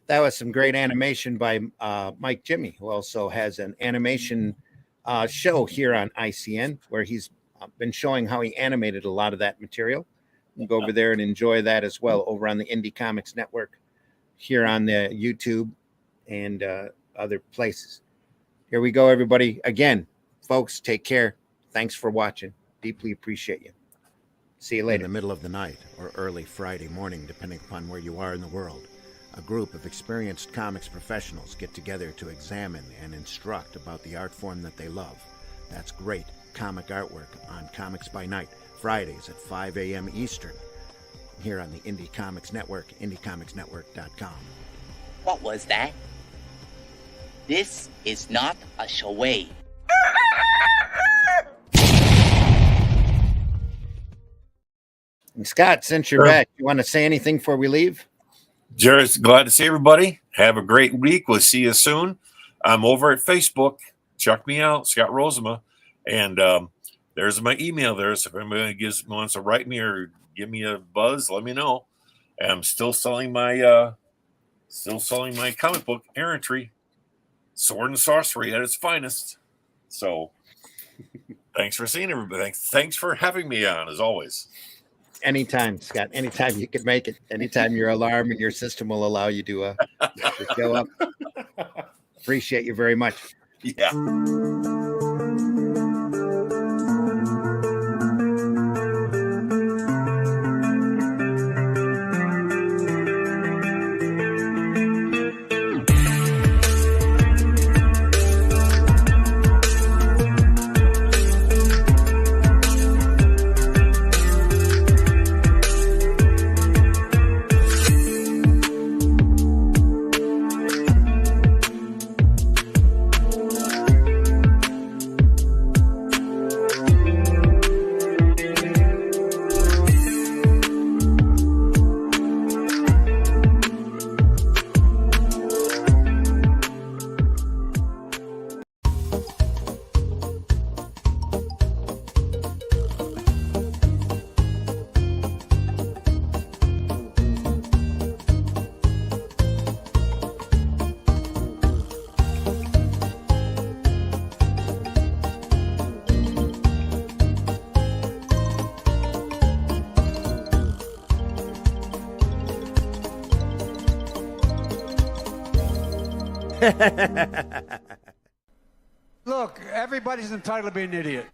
That was some great animation by Mike Jimmy, who also has an animation show here on ICN, where he's been showing how he animated a lot of that material. You can go over there and enjoy that as well over on the Indie Comics Network, here on the YouTube and other places. Here we go, everybody. Again, folks, take care. Thanks for watching. Deeply appreciate you. See you later. In the middle of the night or early Friday morning, depending upon where you are in the world, a group of experienced comics professionals get together to examine and instruct about the art form that they love. That's great comic artwork on Comics by Night, Fridays at 5 a.m. Eastern, here on the Indie Comics Network, indiecomicsnetwork.com. What was that? This is not a charade. And Scott, since you're back, you want to say anything before we leave? Jared, glad to see everybody. Have a great week. We'll see you soon. I'm over at Facebook. Check me out, Scott Rosema. And there's my email there. So if anybody wants to write me or give me a buzz, let me know. And I'm still selling my comic book, Errantry, Sword and Sorcery at its finest. So thanks for seeing everybody. Thanks for having me on, as always. Anytime, Scott. Anytime you can make it. Anytime your alarm and your system will allow you to show up. Appreciate you very much. Yeah. Look, everybody's entitled to be an idiot.